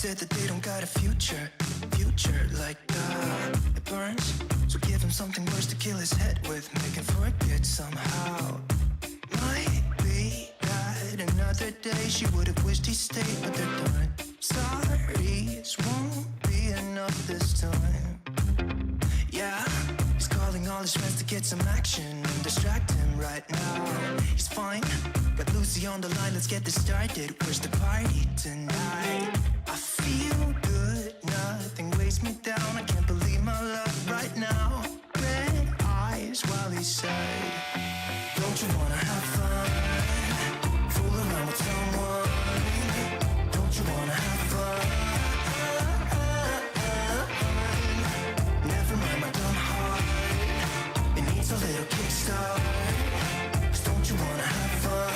said that they don't got a future like it burns. So give him something worse to kill his head with, make him forget somehow. Might be that another day she would have wished he stayed, but they're done. Sorries won't be enough this time. Yeah, he's calling all his friends to get some action and distract him right now. He's fine, got Lucy on the line, let's get this started. Where's the party tonight? I feel good, nothing weighs me down. I can't believe my luck right now. Red eyes while he said, don't you wanna have fun? Fool around with someone. Don't you wanna have fun? Never mind my dumb heart, it needs a little kickstart. 'Cause don't you wanna have fun?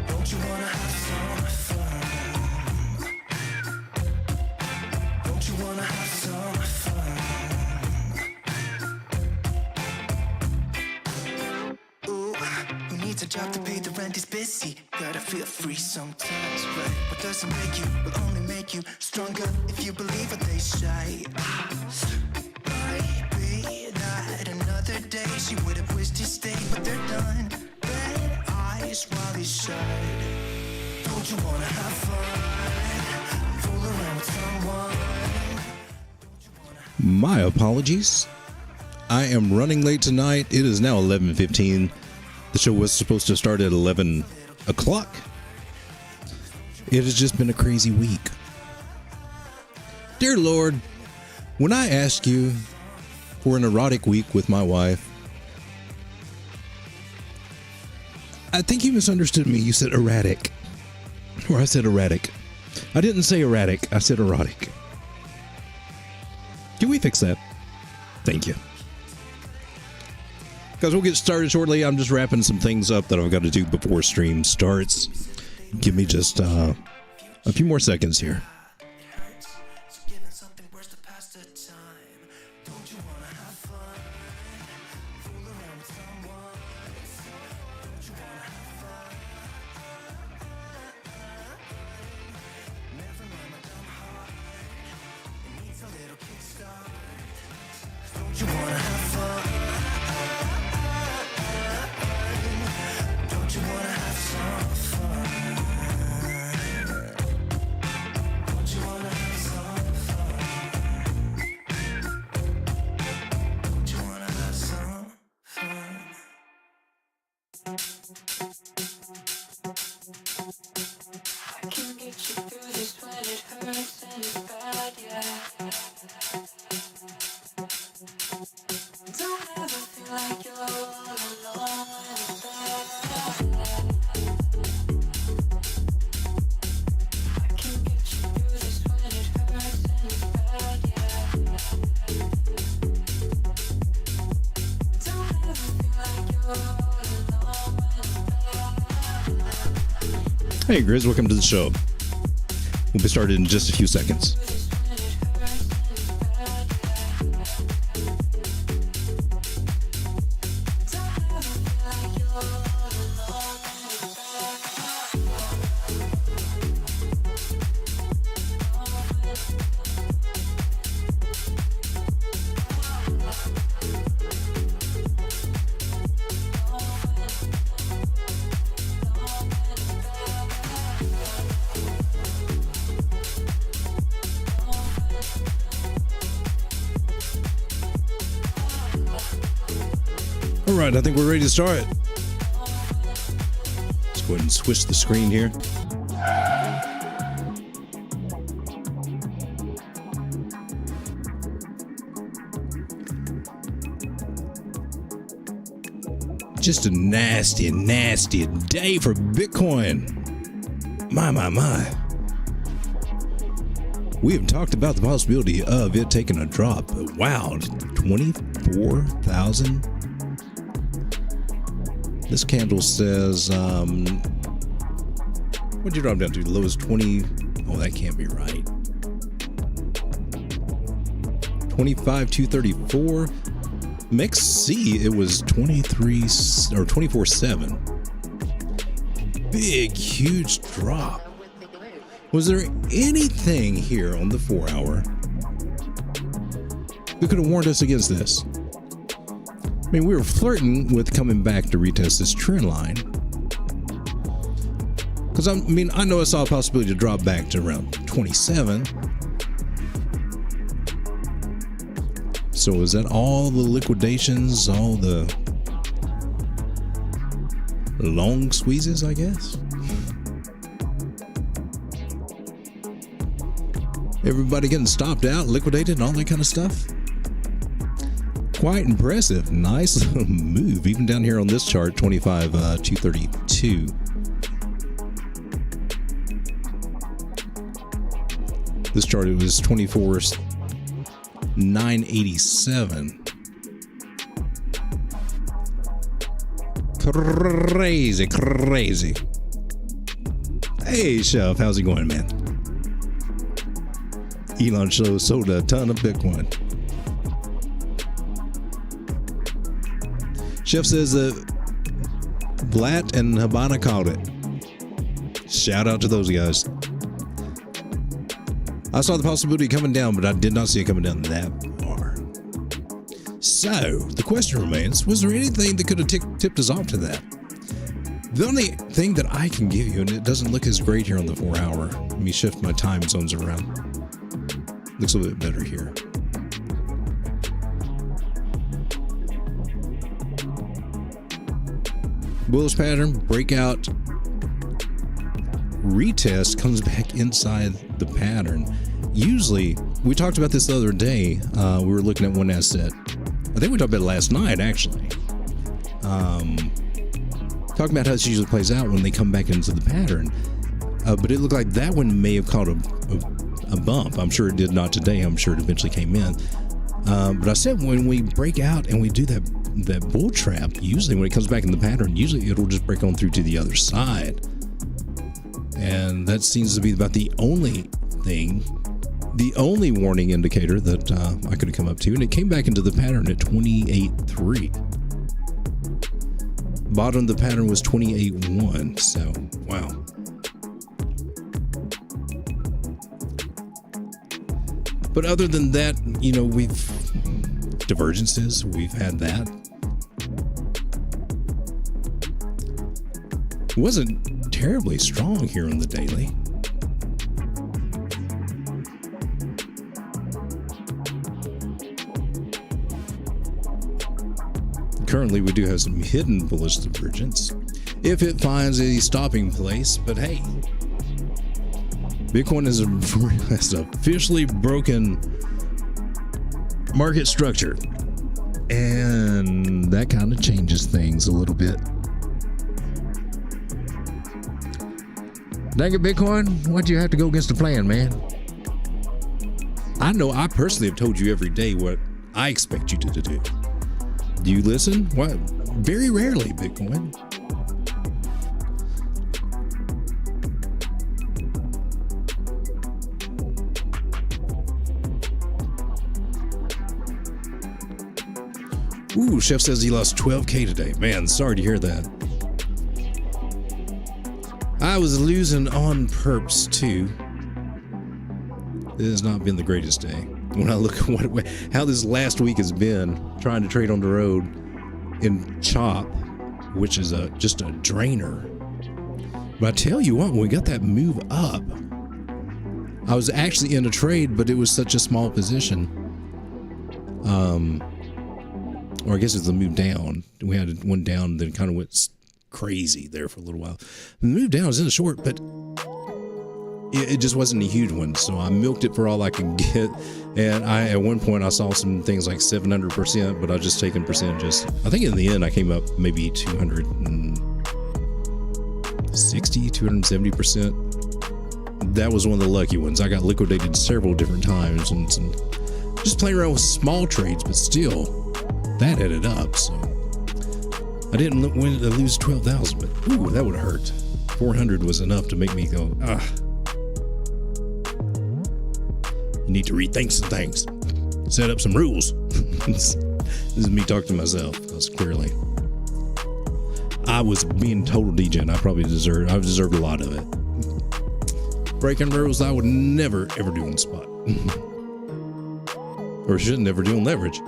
Don't you wanna have some fun? Don't you wanna have some fun? Ooh, who needs a job to pay the rent? He's busy. Gotta feel free sometimes, right? What doesn't make you will only make you stronger if you believe what they say. Might be that another day she would have wished he stayed, but they're done. Red eyes while he said, don't you wanna have fun? Fool around with someone. My apologies. I am running late tonight. It is now 11:15. The show was supposed to start at 11 o'clock. It has just been a crazy week. Dear Lord, when I asked you for an erotic week with my wife, I think you misunderstood me. You said erratic. Or I said erratic. I didn't say erratic. I said erotic. Can we fix that? Thank you. Guys, we'll get started shortly. I'm just wrapping some things up that I've got to do before stream starts. Give me just a few more seconds here. Hey Grizz, welcome to the show. We'll be started in just a few seconds. Alright, I think we're ready to start. Let's go ahead and switch the screen here. Just a nasty, nasty day for Bitcoin. My. We have talked about the possibility of it taking a drop. Wow, 24,000. This candle says, what'd you drop down to? The lowest 20. Oh, that can't be right. 25,234. Mix C, it was 23 or 24/7. big, huge drop. Was there anything here on the 4 hour that could have warned us against this? I mean, we were flirting with coming back to retest this trend line. Because I know I saw a possibility to drop back to around 27. So is that all the liquidations, all the long squeezes, I guess? Everybody getting stopped out, liquidated, and all that kind of stuff? Quite impressive. Nice little move. Even down here on this chart, 25,232. This chart, it was 24,987. Crazy. Hey, Chef, how's it going, man? Elon sold a ton of Bitcoin. Chef says that Blatt and Habana called it. Shout out to those guys. I saw the possibility coming down, but I did not see it coming down that far. So, the question remains, was there anything that could have tipped us off to that? The only thing that I can give you, and it doesn't look as great here on the 4 hour. Let me shift my time zones around. Looks a little bit better here. Bullish pattern, breakout, retest, comes back inside the pattern. Usually, we talked about this the other day. We were looking at one asset. I think we talked about it last night, actually. Talking about how this usually plays out when they come back into the pattern. But it looked like that one may have caught a bump. I'm sure it did not today. I'm sure it eventually came in. But I said when we break out and we do that bull trap, usually when it comes back in the pattern, usually it'll just break on through to the other side. And that seems to be about the only thing, the only warning indicator that I could have come up to. And it came back into the pattern at 28.3. Bottom of the pattern was 28.1. So, wow. But other than that, we've divergences. We've had that. It wasn't terribly strong here on the daily. Currently, we do have some hidden bullish divergence if it finds a stopping place. But hey, Bitcoin has officially broken market structure, and that kind of changes things a little bit. Dang it, Bitcoin, why'd you have to go against the plan, man? I know I personally have told you every day what I expect you to do. Do you listen? What? Very rarely, Bitcoin. Ooh, Chef says he lost 12K today. Man, sorry to hear that. I was losing on perps too. It has not been the greatest day. When I look at how this last week has been, trying to trade on the road in CHOP, which is just a drainer. But I tell you what, when we got that move up, I was actually in a trade, but it was such a small position. Or I guess it's the move down. We had one down, then kind of went crazy there for a little while. The move down was in a short, but it just wasn't a huge one. So I milked it for all I could get. And at one point I saw some things like 700%, but I was just taking percentages. I think in the end I came up maybe 260, 270%. That was one of the lucky ones. I got liquidated several different times and just playing around with small trades, but still that added up. So I didn't lose 12,000, but ooh, that would have hurt. 400 was enough to make me go, you need to rethink some things, set up some rules. This is me talking to myself, because clearly I was being total degen. I deserved a lot of it. Breaking rules I would never ever do on spot. Or should never do on leverage.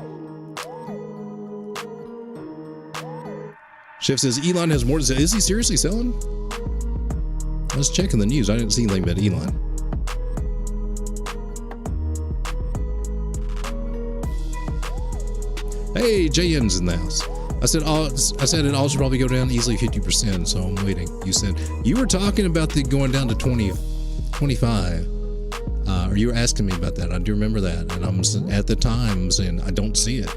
Chef says Elon has more to say. Is he seriously selling? I was checking the news. I didn't see anything about Elon. Hey, JN's in the house. I said it all should probably go down easily 50%, so I'm waiting. You said you were talking about the going down to 25. Or you were asking me about that. I do remember that. And I'm at the time saying, I don't see it.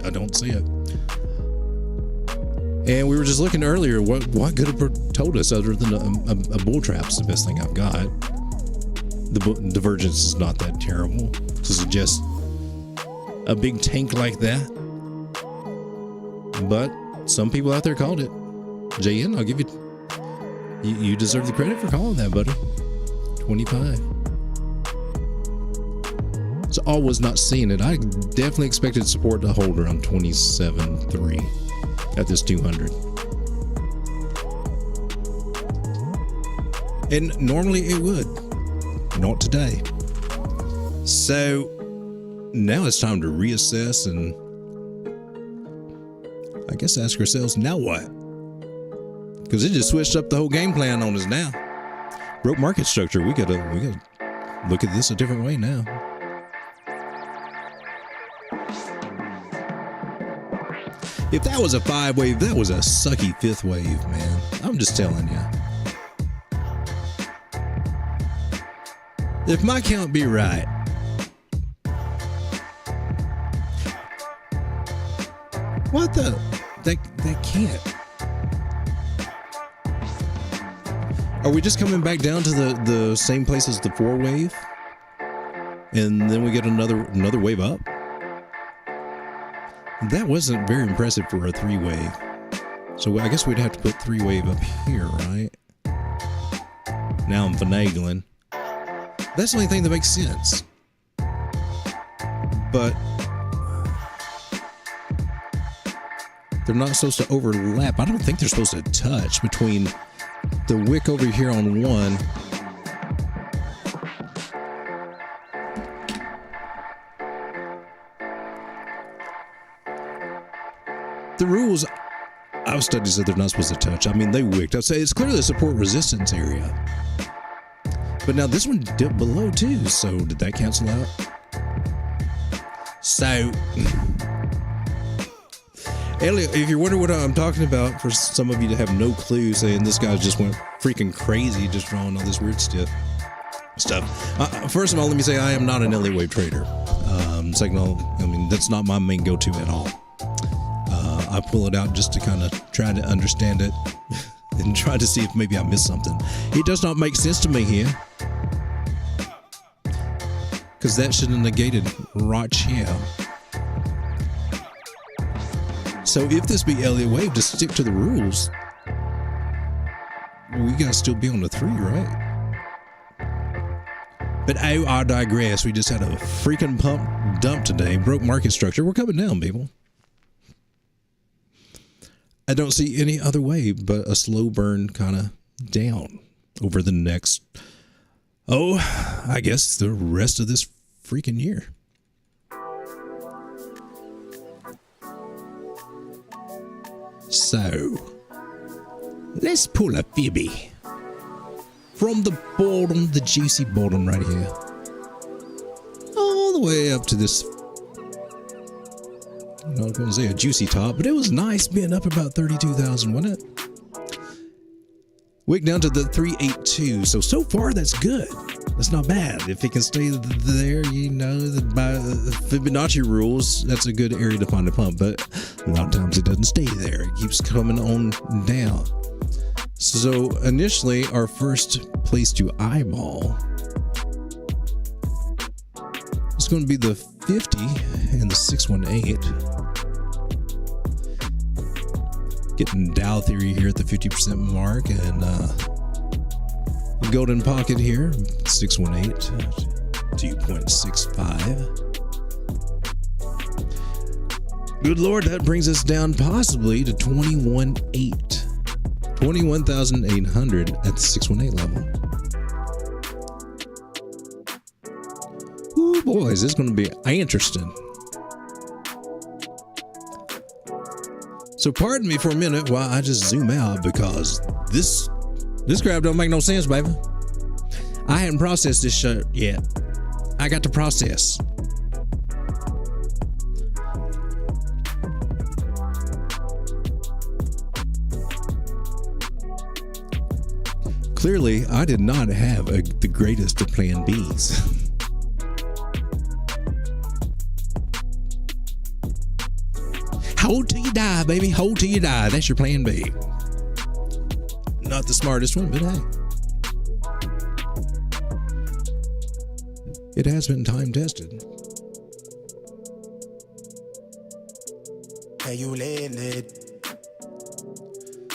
And we were just looking earlier, what could have told us other than a bull trap's the best thing I've got. The divergence is not that terrible to suggest a big tank like that. But some people out there called it. JN, I'll give you deserve the credit for calling that, buddy. 25. So I was not seeing it. I definitely expected support to hold around 27.3 at this 200. And normally it would. Not today. So now it's time to reassess and I guess ask ourselves, now what? Because it just switched up the whole game plan on us now. Broke market structure. We gotta look at this a different way now. If that was a 5 wave, that was a sucky 5th wave, man. I'm just telling you. If my count be right, what the? That can't. Are we just coming back down to the same place as the 4 wave? And then we get another wave up? That wasn't very impressive for a 3 wave. So I guess we'd have to put 3 wave up here, right? Now I'm finagling. That's the only thing that makes sense. But they're not supposed to overlap. I don't think they're supposed to touch between the wick over here on one. The rules I've studied said they're not supposed to touch. I mean, they wicked. I'd say it's clearly a support resistance area. But now this one dipped below too, so did that cancel out? So, Elliot, if you're wondering what I'm talking about, for some of you to have no clue, saying this guy just went freaking crazy just drawing all this weird stuff. First of all, let me say I am not an Elliott wave trader. Second of all, I mean, that's not my main go-to at all. I pull it out just to kind of try to understand it and try to see if maybe I missed something. It does not make sense to me here, because that should have negated right here. So if this be Elliott wave, to stick to the rules, we gotta still be on the 3, right? But oh, I digress. We just had a freaking pump dump today. Broke market structure. We're coming down, people. I don't see any other way but a slow burn kind of down over the next, I guess the rest of this freaking year. So, let's pull a fibby from the bottom, the juicy bottom right here, all the way up to this, I'm not going to say a juicy top, but it was nice being up about 32,000, wasn't it? Wick down to the 382, so far that's good. That's not bad. If it can stay there, you know, by the Fibonacci rules, that's a good area to find a pump, but a lot of times it doesn't stay there. It keeps coming on down. So initially, our first place to eyeball is going to be the 50 and the 618. Getting Dow theory here at the 50% mark, and the golden pocket here, 618, 2.65. Good Lord, that brings us down possibly to 21.8. 21,800 at the 618 level. Ooh, boys, this is going to be interesting. So pardon me for a minute while I just zoom out because this crap don't make no sense, baby. I hadn't processed this shit yet. I got to process. Clearly, I did not have the greatest of plan Bs. Hold till you die, baby. Hold till you die. That's your plan B. Not the smartest one, but hey. It has been time tested. Hey, you landed.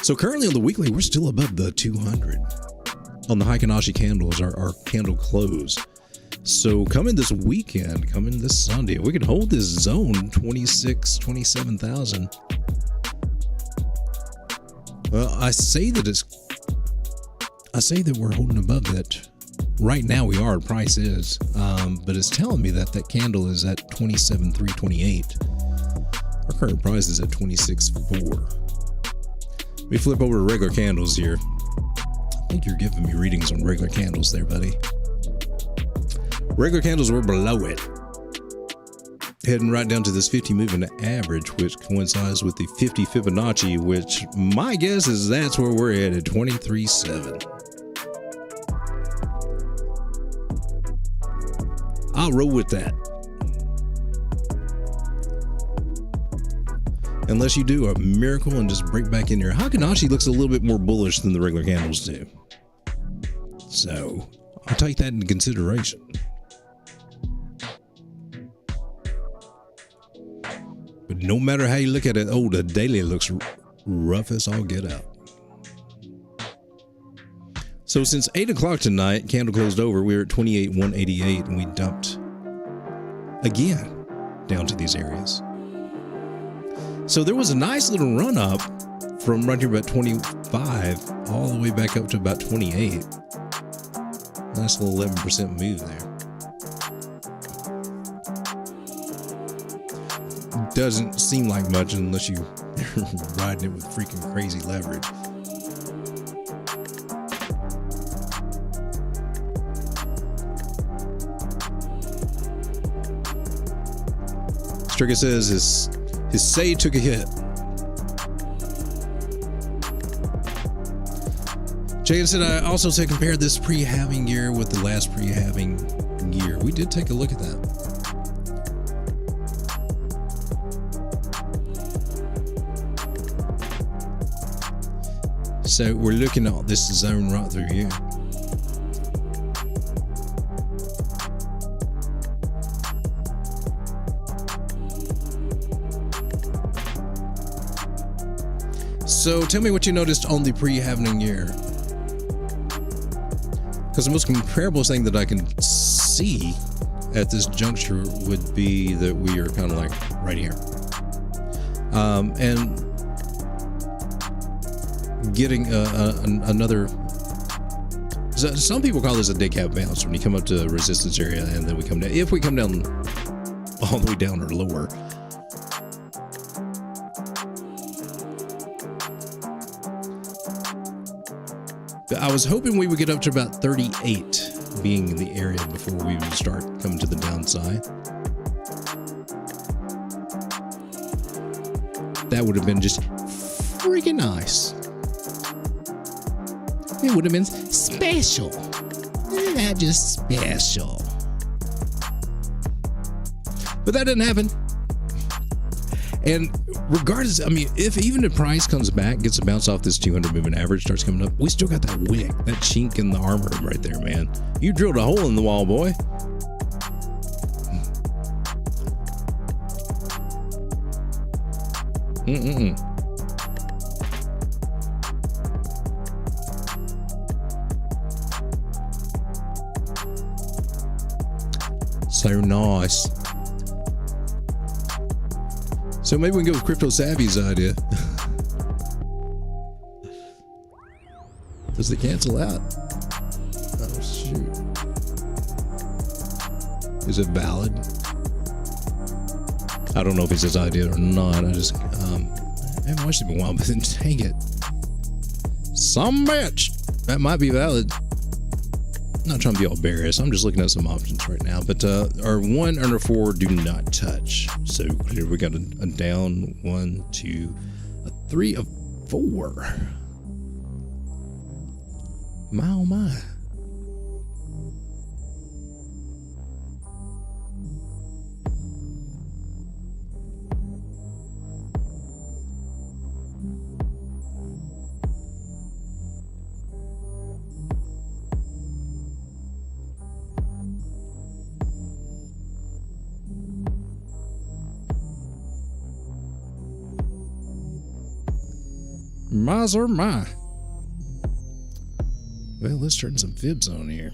So currently on the weekly, we're still above the 200 on the Hikanashi candles, our candle close. So coming this weekend, coming this Sunday, we can hold this zone 27,000. Well, I say that we're holding above that. Right now we are, price is, but it's telling me that candle is at 27,328. Our current price is at 26,400. We flip over to regular candles here. I think you're giving me readings on regular candles there, buddy. Regular candles were below it. Heading right down to this 50 moving average, which coincides with the 50 Fibonacci, which my guess is that's where we're at 23.7. I'll roll with that. Unless you do a miracle and just break back in here. Hikanashi looks a little bit more bullish than the regular candles do. So I'll take that into consideration. But no matter how you look at it, the daily looks rough as all get out. So since 8 o'clock tonight, candle closed over, we were at 28,188 and we dumped again down to these areas. So there was a nice little run up from right here about 25 all the way back up to about 28. Nice little 11% move there. Doesn't seem like much unless you're riding it with freaking crazy leverage. Stricker says his say took a hit. Jay said, I also said compare this pre-halving year with the last pre-halving year. We did take a look at that. So we're looking at this zone right through here. So tell me what you noticed on the pre-halving year. Because the most comparable thing that I can see at this juncture would be that we are kind of like right here. And getting another, some people call this a dead cat bounce when you come up to the resistance area and then we come down. If we come down all the way down or lower. I was hoping we would get up to about 38 being in the area before we would start coming to the downside. That would have been just freaking nice. It would have been special. That just special. But that didn't happen. And regardless, I mean, if even the price comes back, gets a bounce off this 200 moving average, starts coming up, we still got that wick, that chink in the armor right there, man. You drilled a hole in the wall, boy. So nice. So maybe we can go with Crypto Savvy's idea. Does it cancel out? Oh, shoot. Is it valid? I don't know if it's his idea or not. I just, I haven't watched it in a while, but then dang it. Some bitch! That might be valid. I'm not trying to be all bearish. I'm just looking at some options right now. But our 1 under 4 do not touch. So here we got a down 1, 2, a 3, a 4. My oh my. My's or my. Well, let's turn some fibs on here.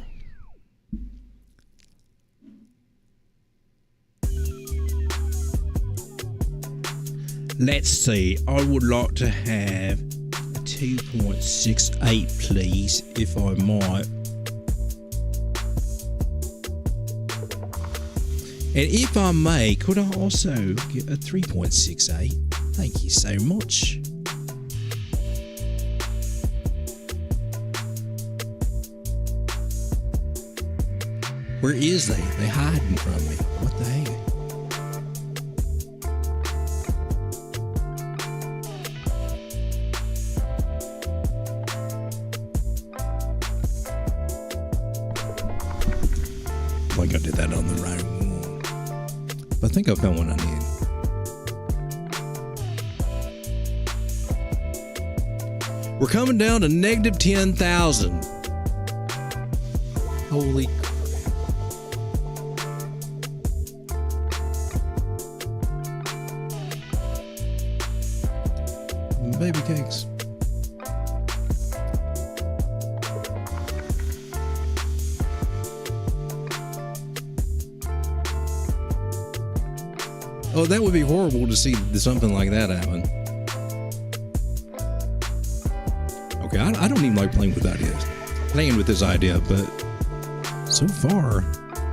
Let's see. I would like to have a 2.68, please, if I might. And if I may, could I also get a 3.68? Thank you so much. Where is they? They hiding from me. What the heck? Like I did that on the right one. I think I found what I need. We're coming down to negative 10,000. Holy crap. Baby cakes. Oh, that would be horrible to see something like that happen. Okay, I don't even like playing with this idea, but so far,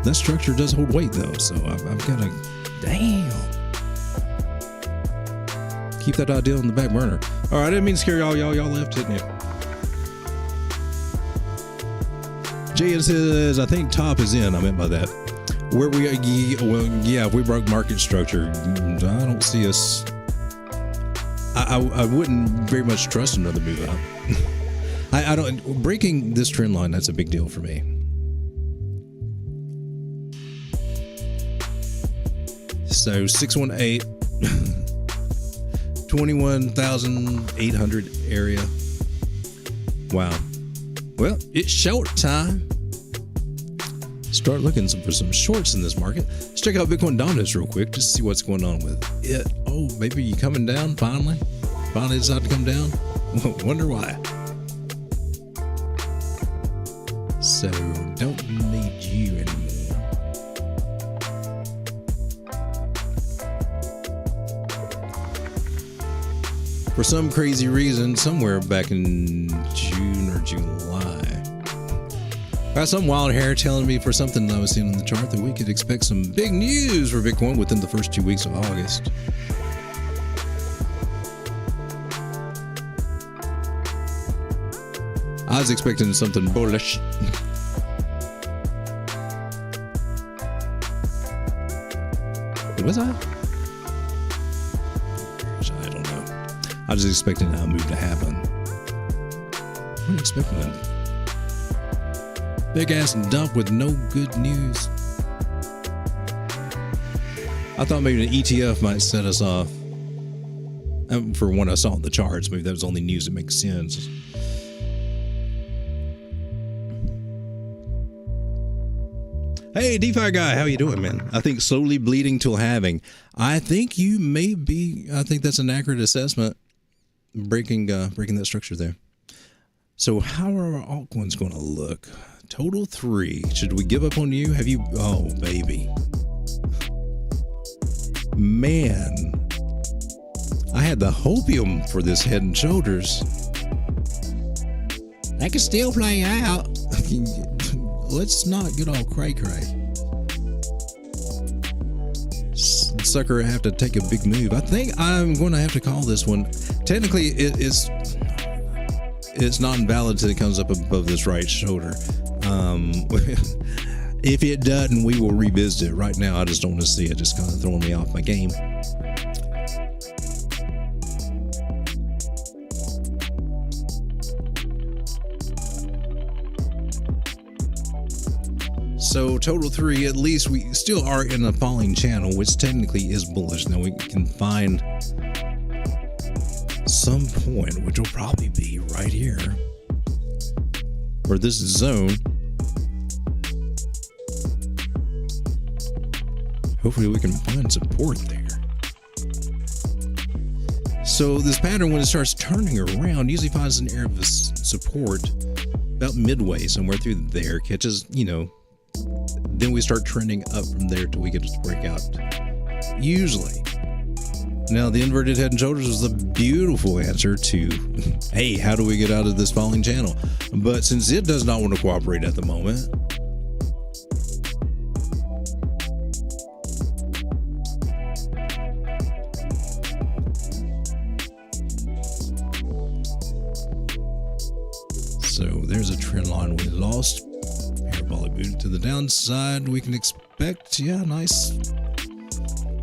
that structure does hold weight though, so I've got to, damn. Keep that idea on the back burner. All right, I didn't mean to scare y'all. Y'all left, didn't you? Jay says, I think top is in. I meant by that. Where we, well, yeah, if we broke market structure, I don't see us. I wouldn't very much trust another move up. I don't, breaking this trend line, that's a big deal for me. So 618. 21,800 area. Wow. Well, it's short time. Start looking for some shorts in this market. Let's check out Bitcoin dominance real quick just to see what's going on with it. Oh, maybe you coming down finally? Finally decided to come down? Wonder why. So, don't need you anymore. For some crazy reason, somewhere back in June or July, I got some wild hair telling me for something that I was seeing on the chart that we could expect some big news for Bitcoin within the first 2 weeks of August. I was expecting something bullish. Was I? I don't know. I was expecting that move to happen. I wasn't expecting that. Big ass dump with no good news. I thought maybe an ETF might set us off. For when I saw the charts, maybe that was only news that makes sense. Hey, DeFi guy, how you doing, man? I think slowly bleeding till halving. I think you may be. I think that's an accurate assessment. Breaking that structure there. So how are our altcoins going to look? Total 3. Should we give up on you? Have you? Oh, baby. Man. I had the hopium for this Head and Shoulders. They can still play out. Let's not get all cray-cray. Sucker have to take a big move. I think I'm going to have to call this one. Technically, it's not invalid until it comes up above this right shoulder. If it doesn't, we will revisit it. Right now, I just don't want to see it. Just kind of throwing me off my game. So total 3, at least we still are in a falling channel, which technically is bullish. Now we can find some point, which will probably be right here, or this zone. Hopefully we can find support there. So this pattern, when it starts turning around, usually finds an area of support about midway, somewhere through there, catches, then we start trending up from there till we get to breakout. Usually. Now, the inverted head and shoulders was a beautiful answer to, hey, how do we get out of this falling channel? But since it does not want to cooperate at the moment, so there's a trend line we lost. Parabolic move to the downside. We can expect, nice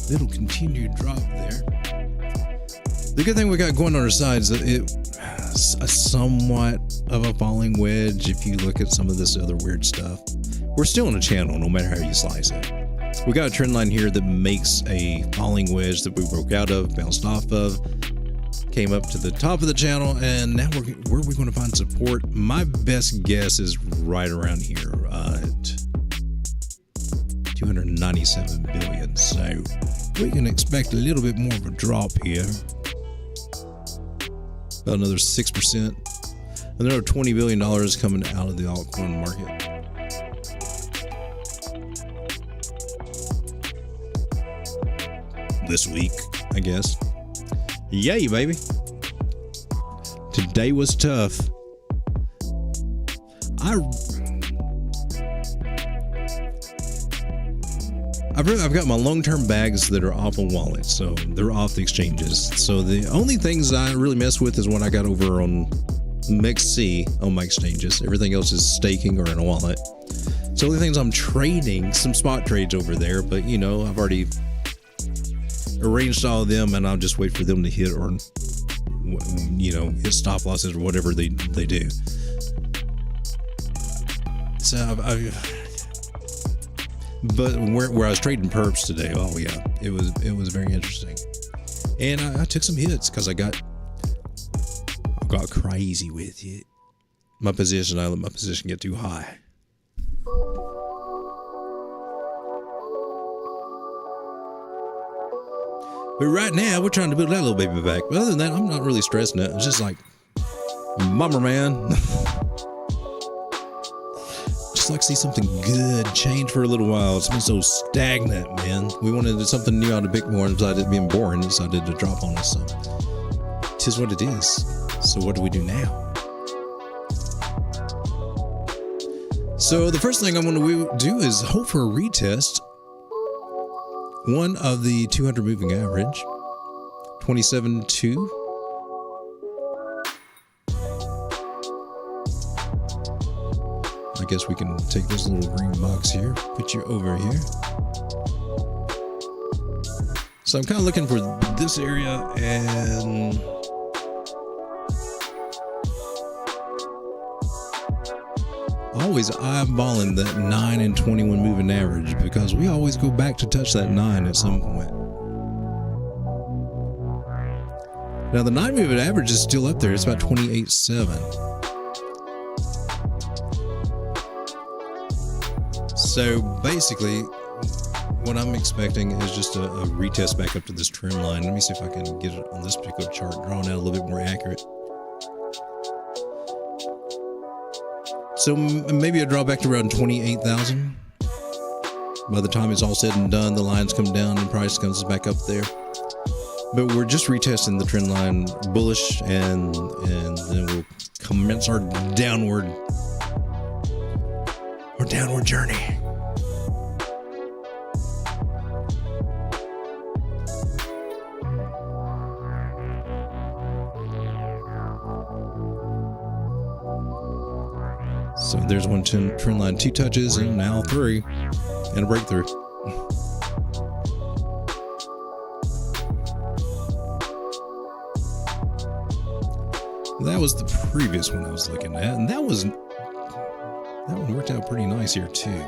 little continued drop there. The good thing we got going on our side is that it's a somewhat of a falling wedge. If you look at some of this other weird stuff, we're still in a channel no matter how you slice it. We got a trend line here that makes a falling wedge that we broke out of, bounced off of, came up to the top of the channel, and now where are we going to find support? My best guess is right around here at 297 billion. So we can expect a little bit more of a drop here. About another 6%. Another $20 billion coming out of the altcoin market. This week, I guess. Yay, baby. Today was tough. I've got my long-term bags that are off of wallets, so they're off the exchanges. So the only things I really mess with is what I got over on MEXC on my exchanges. Everything else is staking or in a wallet. So the only things I'm trading, some spot trades over there, but I've already arranged all of them, and I'll just wait for them to hit or hit stop losses or whatever they do. So but where I was trading perps today, oh yeah, it was very interesting, and I took some hits because I got crazy with it. I let my position get too high. But right now, we're trying to build that little baby back. But other than that, I'm not really stressing it. It's just like, bummer, man. Just like to see something good change for a little while. It's been so stagnant, man. We wanted something new out of Bitcoin, and decided it being boring, decided to drop on us. So, it is what it is. So what do we do now? So the first thing I want to do is hope for a retest. One of the 200 moving average, 27.2. I guess we can take this little green box here, put you over here. So I'm kind of looking for this area, and always eyeballing that 9 and 21 moving average, because we always go back to touch that 9 at some point. Now the 9 moving average is still up there. It's about 28.7. So basically what I'm expecting is just a retest back up to this trend line. Let me see if I can get it on this particular chart drawn out a little bit more accurate. So maybe a drawback to around 28,000. By the time it's all said and done, the lines come down and price comes back up there. But we're just retesting the trend line bullish, and then we'll commence our downward journey. So there's one trend line, 2 touches, and now 3, and a breakthrough. That was the previous one I was looking at, and that one worked out pretty nice here too.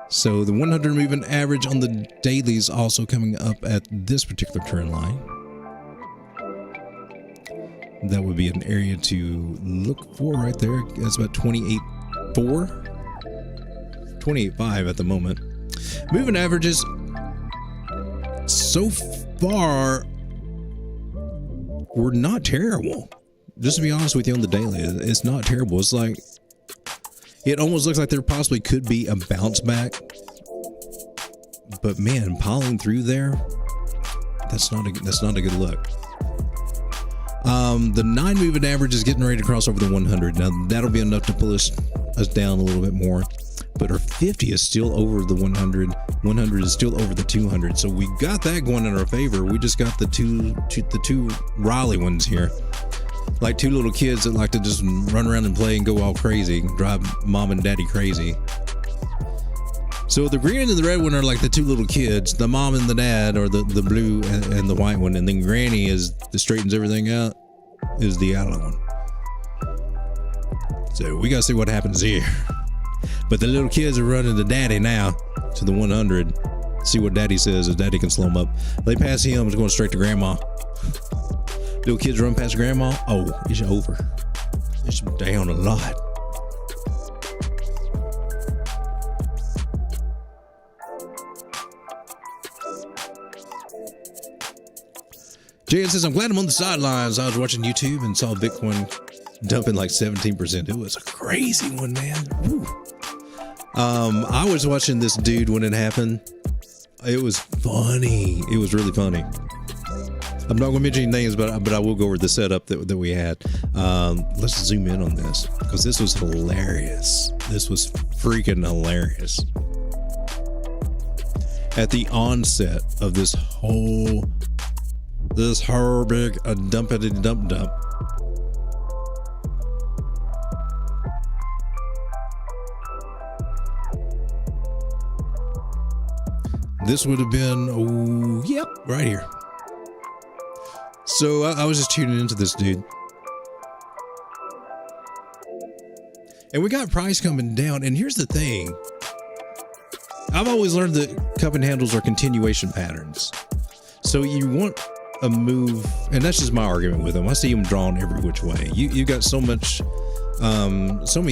So the 100 moving average on the daily is also coming up at this particular trend line. That would be an area to look for right there. That's about 28.4. 28.5 at the moment. Moving averages so far were not terrible. Just to be honest with you, on the daily, it's not terrible. It's like, it almost looks like there possibly could be a bounce back, but man, piling through there, that's not a good look. The 9 moving average is getting ready to cross over the 100. Now that'll be enough to pull us down a little bit more. But our 50 is still over the 100. 100 is still over the 200. So we got that going in our favor. We just got the two Raleigh ones here. Like 2 little kids that like to just run around and play and go all crazy, drive mom and daddy crazy. So the green and the red one are like the 2 little kids. The mom and the dad are the blue and the white one. And then Granny that straightens everything out, is the yellow one. So we got to see what happens here. But the little kids are running to daddy now, to the 100. See what daddy says, if daddy can slow them up. They pass him, it's going straight to grandma. Little kids run past grandma. Oh, it's over. It's down a lot. Jan says, I'm glad I'm on the sidelines. I was watching YouTube and saw Bitcoin dumping like 17%. It was a crazy one, man. Woo. I was watching this dude when it happened. It was funny. It was really funny. I'm not going to mention any names, but I will go over the setup that we had. Let's zoom in on this, because this was hilarious. This was freaking hilarious. At the onset of this whole big dump. This would have been, right here. So I was just tuning into this dude. And we got price coming down. And here's the thing. I've always learned that cup and handles are continuation patterns. So you want a move, and that's just my argument with them. I see them drawn every which way. You got so many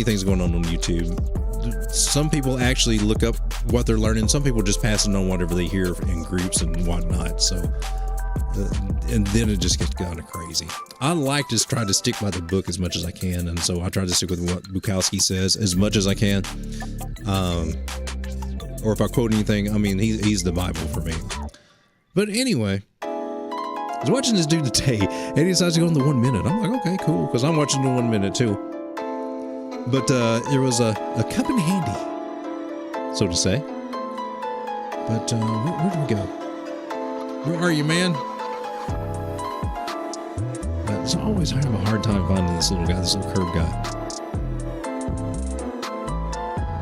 things going on YouTube. Some people actually look up what they're learning. Some people just passing on whatever they hear in groups and whatnot. So, and then it just gets kind of crazy. I like to try to stick by the book as much as I can, and so I try to stick with what Bukowski says as much as I can. Or if I quote anything, I mean, he's the Bible for me. But anyway, I was watching this dude today, and he decides to go in the 1 minute. I'm like, okay, cool, because I'm watching the 1 minute too. But there was a cup in handy, so to say. But where do we go? Where are you, man? It's always I have a hard time finding this little guy, this little curved guy.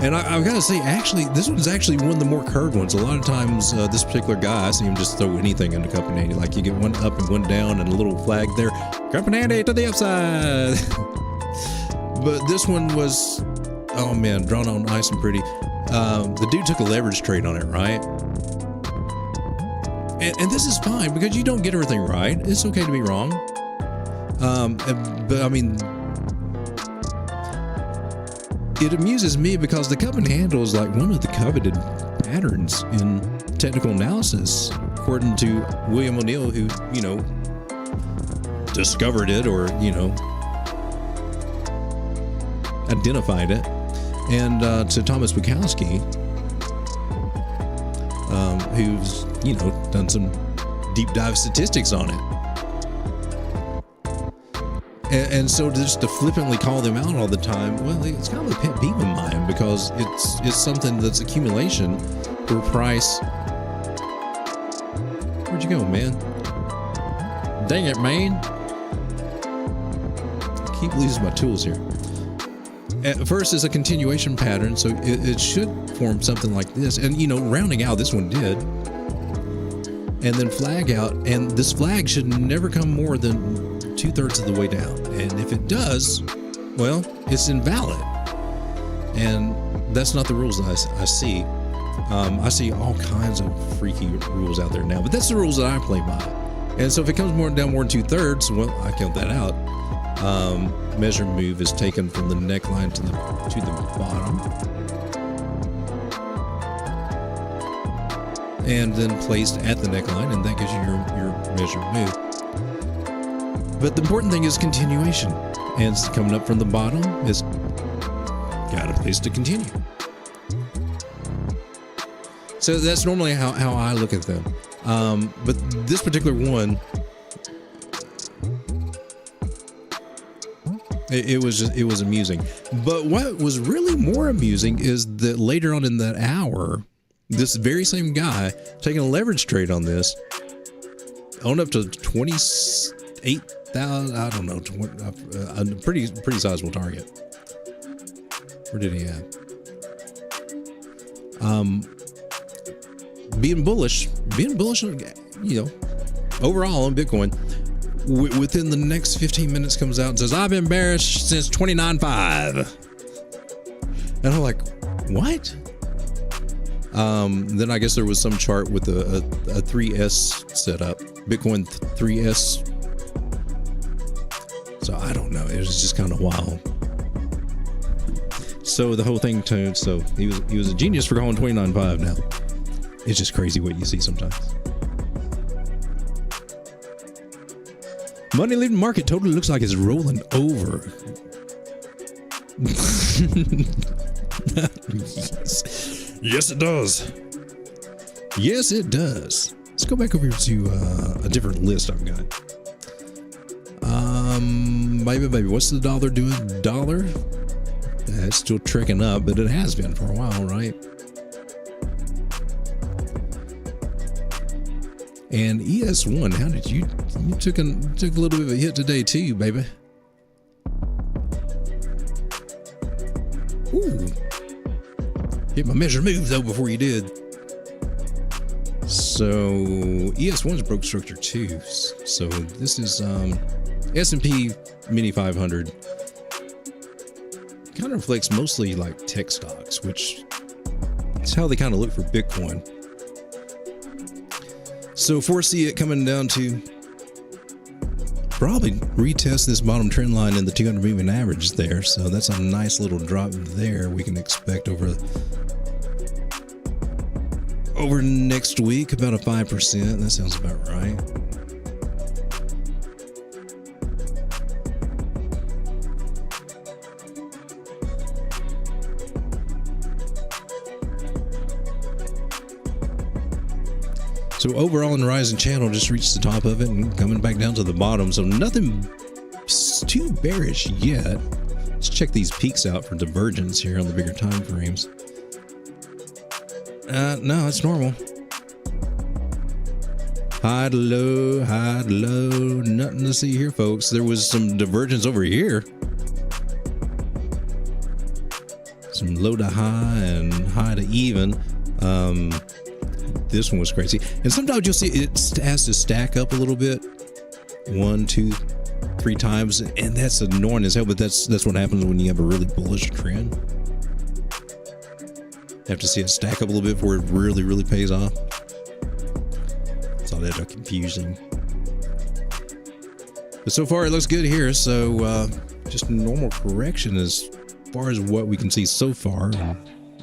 And I've got to say, actually, this one's actually one of the more curved ones. A lot of times, this particular guy, I see him just throw anything in the cup and handy. Like you get one up and one down and a little flag there. Cup and handy to the upside. But this one was, oh man, drawn on nice and pretty. The dude took a leverage trade on it, right? And this is fine because you don't get everything right. It's okay to be wrong. But I mean, it amuses me because the cup and handle is like one of the coveted patterns in technical analysis, according to William O'Neill, who, discovered it or, identified it. And to Thomas Bukowski, who's, done some deep dive statistics on it. And so just to flippantly call them out all the time, well, it's kind of a pet peeve of mine, because it's something that's accumulation for price. Where'd you go, man? Dang it, man. I keep losing my tools here. At first, it's a continuation pattern, so it should form something like this. And, rounding out, this one did. And then flag out, and this flag should never come more than 2/3 of the way down. And if it does, well, it's invalid. And that's not the rules that I see. I see all kinds of freaky rules out there now, but that's the rules that I play by. And so if it comes down more than 2/3, well, I count that out. Measure move is taken from the neckline to the bottom, and then placed at the neckline, and that gives you your measure move. But the important thing is continuation, and it's coming up from the bottom. It's got a place to continue. So that's normally how I look at them. But this particular one, it was amusing. But what was really more amusing is that later on in that hour, this very same guy taking a leverage trade on this, owned up to 28,000. I don't know, a pretty sizable target. Where did he have? Being bullish, overall on Bitcoin. Within the next 15 minutes comes out and says, I've been bearish since 29.5. And I'm like, what? Then I guess there was some chart with a 3S setup, Bitcoin 3S. So I don't know. It was just kind of wild. So the whole thing turned. So he was a genius for calling 29.5 now. It's just crazy what you see sometimes. Money leaving market totally looks like it's rolling over. Yes, it does. Yes, it does. Let's go back over here to a different list I've got. Baby, what's the dollar doing? Dollar? It's still trekking up, but it has been for a while, right? And ES1, how did you took a little bit of a hit today too, baby. Ooh. Hit my measure move though before you did. So ES1's broke structure too. So this is S&P Mini 500. Kind of reflects mostly like tech stocks, which is how they kind of look for Bitcoin. So foresee it coming down to probably retest this bottom trend line in the 200 moving average there. So that's a nice little drop there we can expect over next week, about a 5%. That sounds about right. So overall in the rising channel, just reached the top of it and coming back down to the bottom. So nothing too bearish yet. Let's check these peaks out for divergence here on the bigger time frames. No, it's normal. High to low, high to low. Nothing to see here, folks. There was some divergence over here. Some low to high and high to even. This one was crazy. And sometimes you'll see it has to stack up a little bit. 1, 2, 3 times. And that's annoying as hell, but that's what happens when you have a really bullish trend. You have to see it stack up a little bit before it really, really pays off. It's all that confusing. But so far it looks good here. So just a normal correction as far as what we can see so far.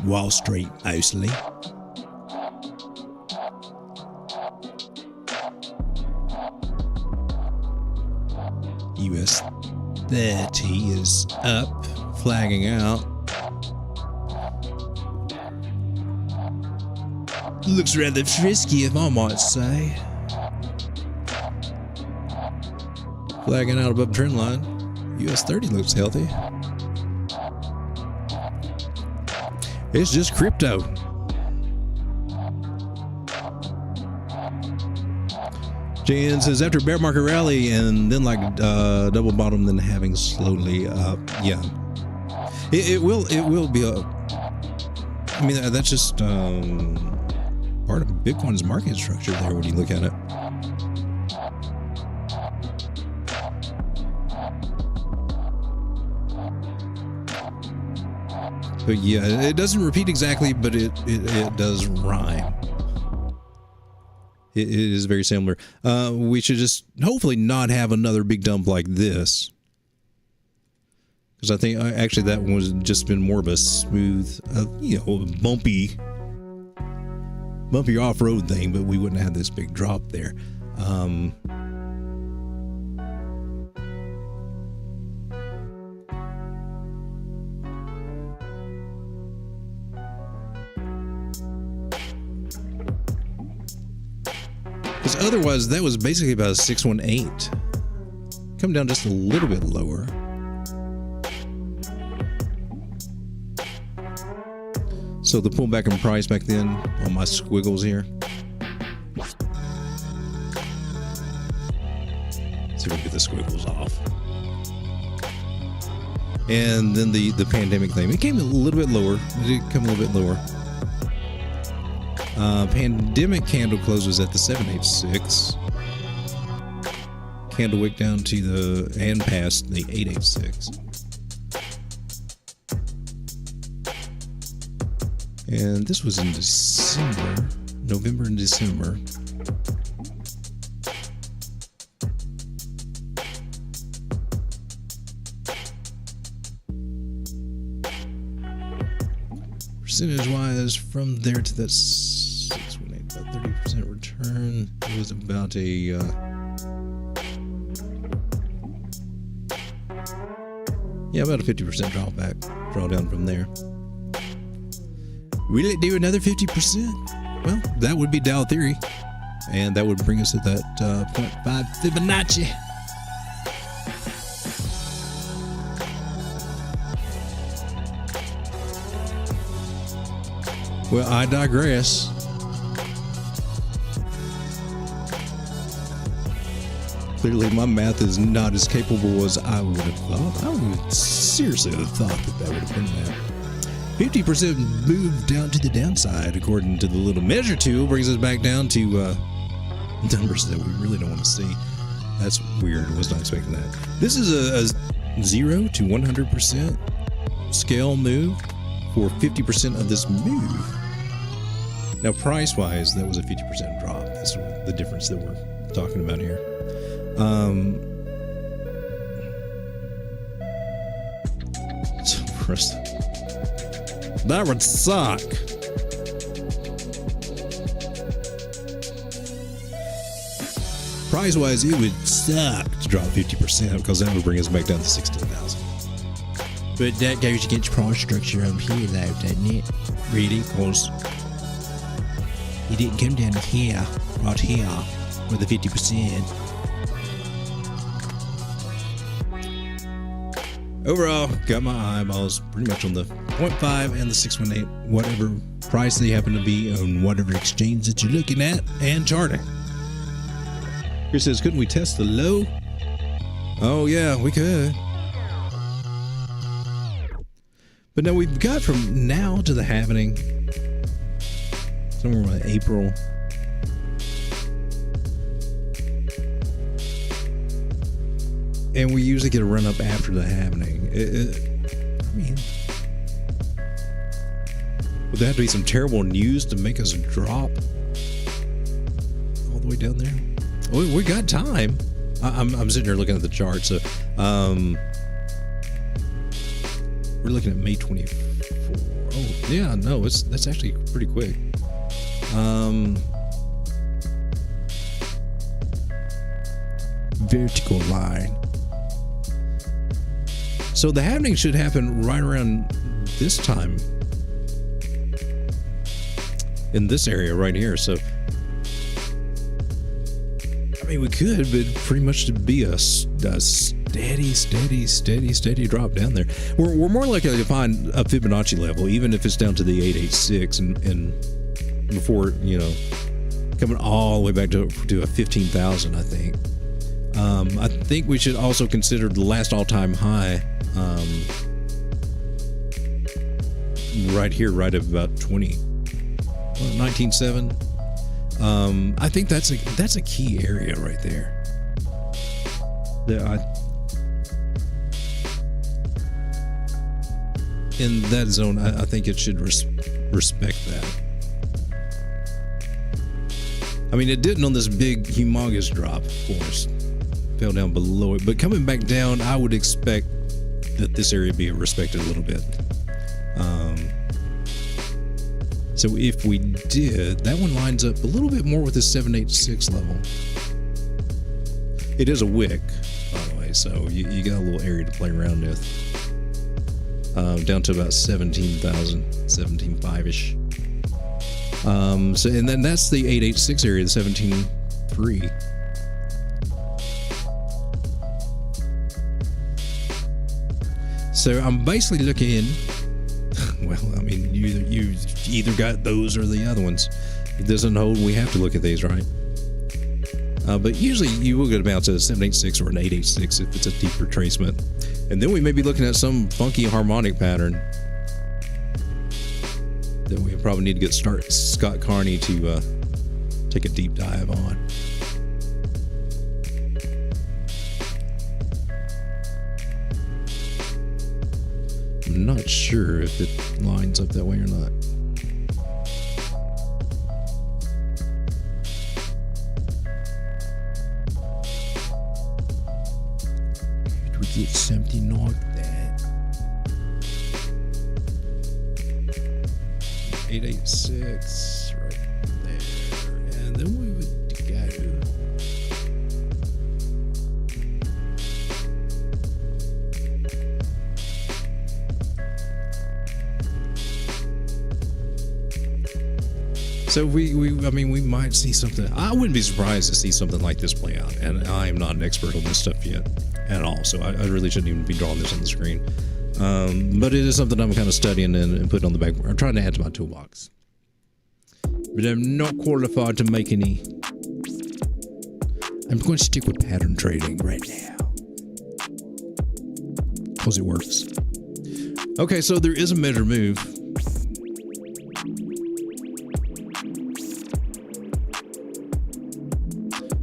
Wall Street mostly. US 30 is up, flagging out. Looks rather frisky, if I might say. Flagging out above trend line. US 30 looks healthy. It's just crypto. Jan says after bear market rally and then like double bottom, then having slowly up. Yeah, it will be a. I mean that's just part of Bitcoin's market structure there when you look at it. But yeah, it doesn't repeat exactly, but it does rhyme. It is very similar. We should just hopefully not have another big dump like this. Because I think actually that one was just been more of a smooth, bumpy off-road thing, but we wouldn't have this big drop there. Because otherwise, that was basically about a 618. Come down just a little bit lower. So the pullback in price back then on my squiggles here. Let's see if we can get the squiggles off. And then the pandemic thing. It came a little bit lower. It did come a little bit lower. Pandemic candle closes at the 786. Candle wick down to the and past the 886. And this was in December, November and December. Percentage-wise, from there to that 618, about 30% return. It was about a about a 50% drawdown from there. Will it do another 50%? Well, that would be Dow theory, and that would bring us to that 0.5 Fibonacci. Well, I digress. Clearly, my math is not as capable as I would have thought. I would seriously have thought that would have been that. 50% move down to the downside, according to the little measure tool, brings us back down to numbers that we really don't want to see. That's weird. I was not expecting that. This is a 0 to 100% scale move for 50% of this move. Now, price-wise, that was a 50% drop. That's the difference that we're talking about here. That would suck. Price-wise, it would suck to drop 50% because that would bring us back down to 16,000. But that goes against price structure up here, though, doesn't it? Really? Because it didn't come down to here, right here, with the 50%. Overall, got my eyeballs pretty much on the 0.5 and the 618, whatever price they happen to be on whatever exchange that you're looking at and charting. Chris says, couldn't we test the low? Oh yeah, we could. But now we've got from now to the happening, somewhere around April. And we usually get a run up after the happening. I mean, would there have to be some terrible news to make us drop all the way down there? We got time. I'm sitting here looking at the chart. So we're looking at May 24. Oh yeah, no, that's actually pretty quick. Vertical line. So the happening should happen right around this time. in this area right here. So I mean, we could, but pretty much to be a steady drop down there. We're more likely to find a Fibonacci level, even if it's down to the 886 and before, you know, coming all the way back to a 15,000, I think. I think we should also consider the last all-time high right here, right at about 19.7. I think that's a key area right there. In that zone, I think it should respect that. I mean, it didn't on this big humongous drop, of course. Fell down below it, but coming back down, I would expect that this area be respected a little bit. So if we did, that one lines up a little bit more with the 786 level. It is a wick, by the way, so you got a little area to play around with. Down to about 17,000, 17.5-ish. So, and then that's the 886 area, the 17.3. So I'm basically looking, well, I mean, you either got those or the other ones. If it doesn't hold, we have to look at these, right? But usually you will get a bounce at a 786 or an 886 if it's a deep retracement. And then we may be looking at some funky harmonic pattern that we probably need to get Scott Carney to take a deep dive on. I'm not sure if it lines up that way or not. Could we get something like that? 886 right there, and then we would go. So we might see something. I wouldn't be surprised to see something like this play out. And I am not an expert on this stuff yet at all. So I really shouldn't even be drawing this on the screen. But it is something I'm kind of studying and putting on the back. I'm trying to add to my toolbox. But I'm not qualified to make any. I'm going to stick with pattern trading right now. Because it works. Okay, so there is a measure move.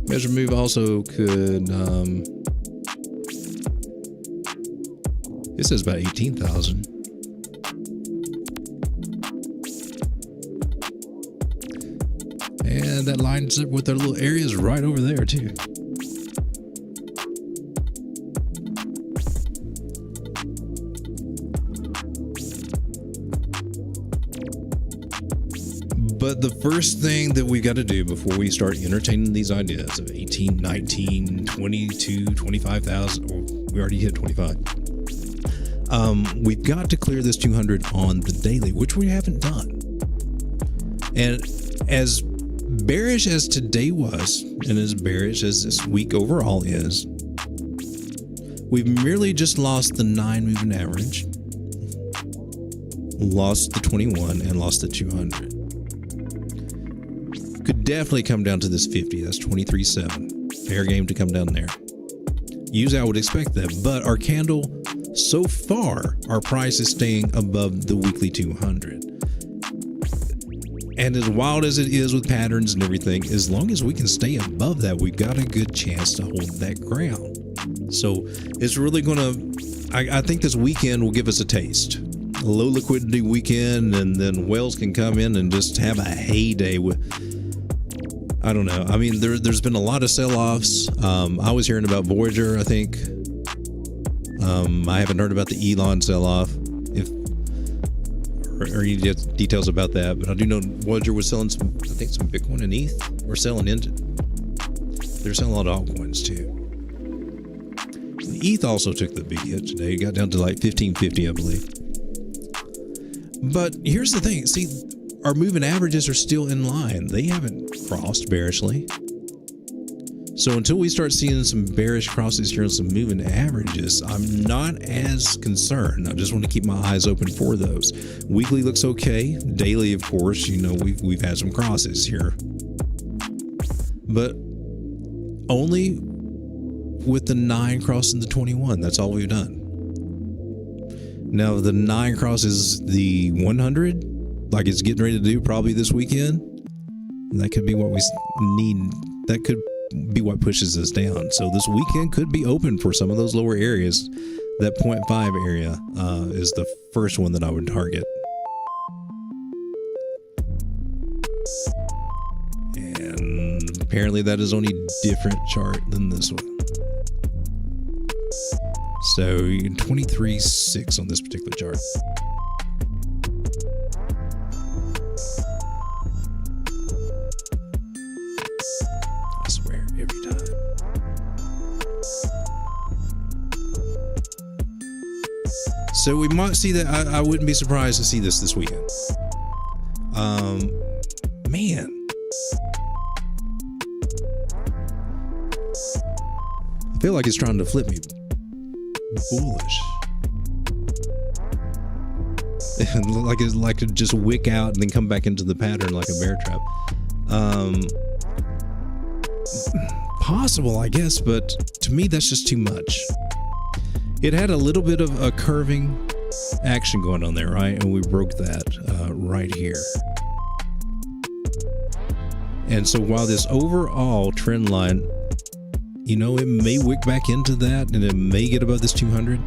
Measure move also could, it says about 18,000. And that lines up with their little areas right over there too. But the first thing that we got to do before we start entertaining these ideas of 18, 19, 22, 25,000, or we already hit 25. We've got to clear this 200 on the daily, which we haven't done. And as bearish as today was, and as bearish as this week overall is, we've merely just lost the 9 moving average, lost the 21, and lost the 200. Could definitely come down to this 50. That's 23.7. Fair game to come down there. Usually I would expect that, but our candle, so far, our price is staying above the weekly 200. And as wild as it is with patterns and everything, as long as we can stay above that, we've got a good chance to hold that ground. So it's really going to, I think this weekend will give us a taste. A low liquidity weekend, and then Wells can come in and just have a heyday with, I don't know. I mean, there's been a lot of sell-offs. I was hearing about Voyager, I think. I haven't heard about the Elon sell-off, or any details about that. But I do know Voyager was selling some Bitcoin and ETH. We're selling into. They're selling a lot of altcoins too. And ETH also took the big hit today. It got down to like 1550, I believe. But here's the thing. See, our moving averages are still in line. They haven't crossed bearishly. So until we start seeing some bearish crosses here and some moving averages, I'm not as concerned. I just want to keep my eyes open for those. Weekly looks okay. Daily, of course, you know, we've had some crosses here, but only with the 9 crossing the 21. That's all we've done. Now the 9 crosses the 100, like it's getting ready to do probably this weekend. That could be what we need. That could be what pushes us down. So this weekend could be open for some of those lower areas. That 0.5 area is the first one that I would target. And apparently that is on a different chart than this one. So 23.6 on this particular chart. I swear, every time. So we might see that. I wouldn't be surprised to see this weekend. Man. I feel like it's trying to flip me bullish. like it just wick out and then come back into the pattern like a bear trap. Possible, I guess, but to me that's just too much. It had a little bit of a curving action going on there, right? And we broke that right here. And so while this overall trend line, you know, it may wick back into that and it may get above this 200.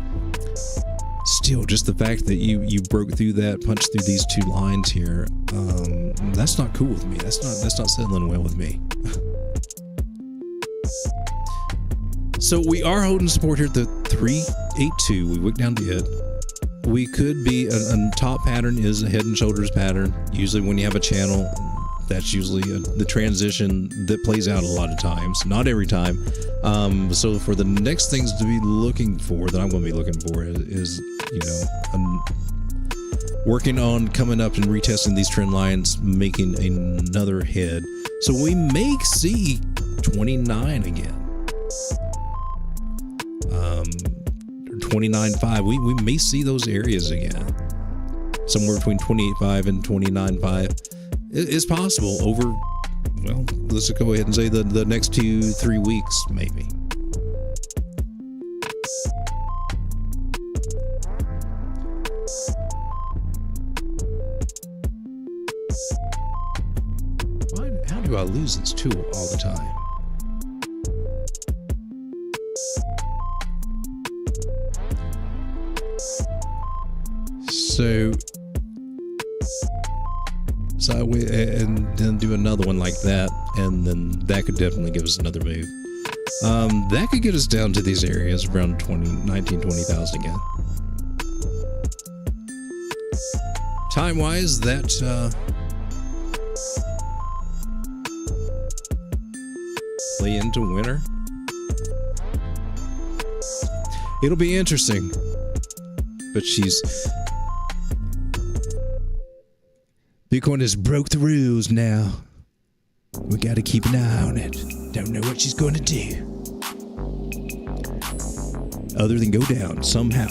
Still, just the fact that you broke through that, punched through these 2 lines here, that's not cool with me. That's not settling well with me. So we are holding support here at the 382. We wick down to it. We could be a top pattern is a head and shoulders pattern. Usually when you have a channel, that's usually the transition that plays out a lot of times, not every time. So for the next things to be looking for, that I'm going to be looking for is you know, working on coming up and retesting these trend lines, making another head. So we may see 29 again. 29.5. We may see those areas again. Somewhere between 28.5 and 29.5. It's possible over, well, let's just go ahead and say the next 2-3 weeks, maybe. How do I lose this tool all the time? So I went and then do another one like that, and then that could definitely give us another move. That could get us down to these areas around 19,000 again. Time-wise, that play into winter. It'll be interesting, but Bitcoin has broke the rules now. We got to keep an eye on it. Don't know what she's going to do, other than go down somehow.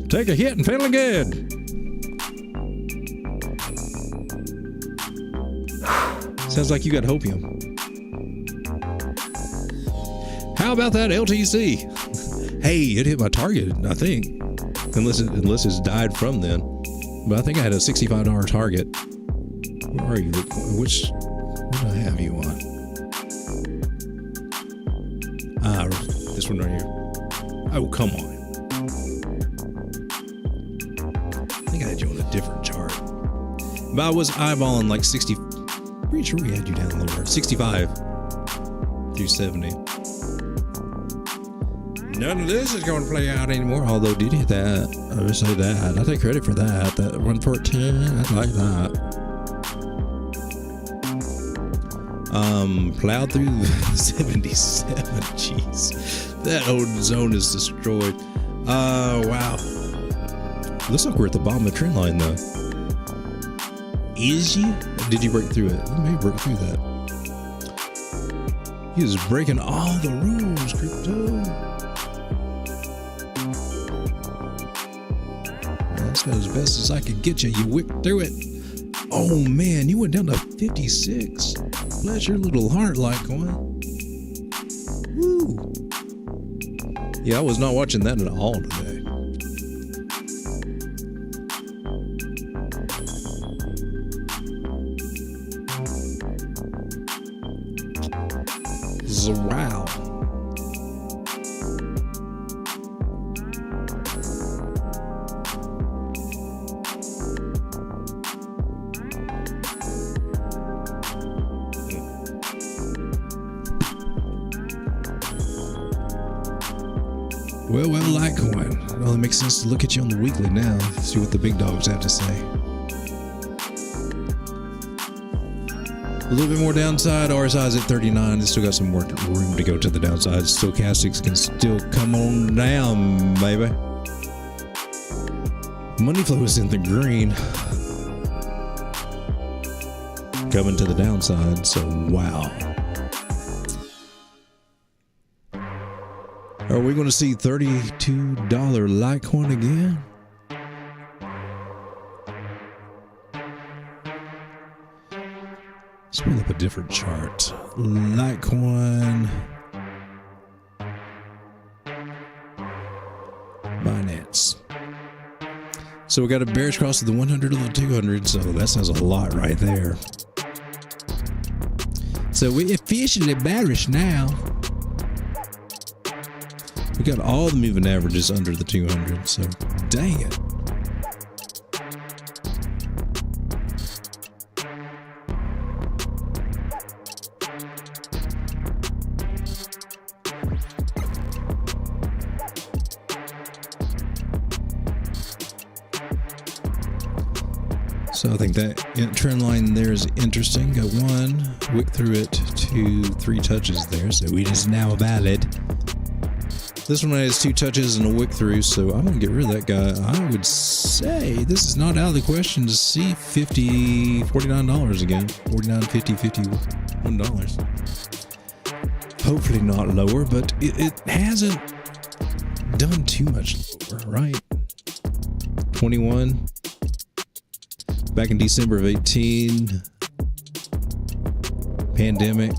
Take a hit and feeling good. Sounds like you got hopium. How about that LTC? Hey, it hit my target, I think. Unless it's died from then. But I think I had a $65 target. Where are you? What do I have you on? This one right here. Oh, come on. I think I had you on a different chart. But I was eyeballing like 60. Pretty sure we had you down a little more. 65 through 70. None of this is going to play out anymore. Although, did hit that. I would say that. I take credit for that. That 114. I like that. Plowed through 77. Jeez, that old zone is destroyed. Wow. Looks like we're at the bottom of the trend line, though. Is you? Did you break through it? You may break through that. He is breaking all the rules, crypto. That's about as best as I could get you. You whipped through it. Oh man, you went down to 56. Bless your little heart, Litecoin. Woo. Yeah, I was not watching that at all today. Wow. Well, Litecoin. Well, it makes sense to look at you on the weekly now, see what the big dogs have to say. A little bit more downside. RSI's at 39. It's still got some more room to go to the downside. Stochastics can still come on down, baby. Money flow is in the green. Coming to the downside, so wow. Are we going to see $32 Litecoin again? Let's pull up a different chart. Litecoin. Binance. So we got a bearish cross of the 100 to the 200, so that says a lot right there. So we officially bearish now. We got all the moving averages under the 200, so dang it. So I think that trend line there is interesting. Got one, wick through it, 2, 3 touches there, so it is now valid. This one has 2 touches and a wick through, so I'm going to get rid of that guy. I would say this is not out of the question to see $49 again. $49, $50, $51. Hopefully not lower, but it hasn't done too much lower, right? 21. Back in December of 18. Pandemic.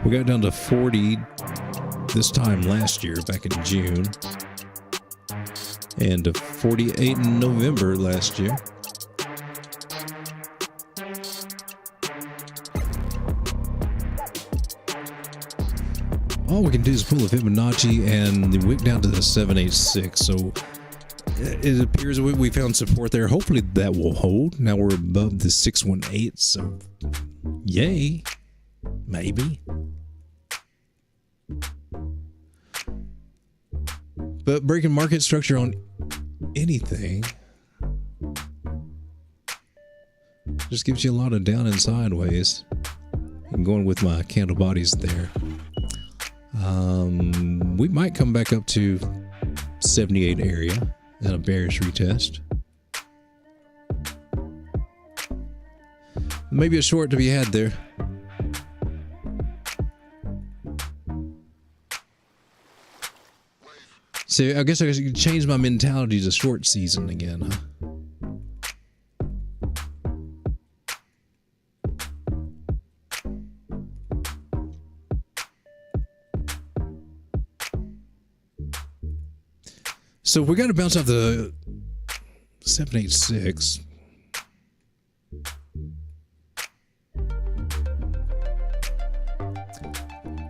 We got down to 40 this time last year, back in June, and to 48 in November last year. All we can do is pull a Fibonacci and the wick down to the 786. So it appears that we found support there. Hopefully that will hold. Now we're above the 618, so yay, maybe. But breaking market structure on anything just gives you a lot of down and sideways. I'm going with my candle bodies there. We might come back up to 78 area and a bearish retest. Maybe a short to be had there. So I guess I could change my mentality to short season again, huh? So we got to bounce off the 786.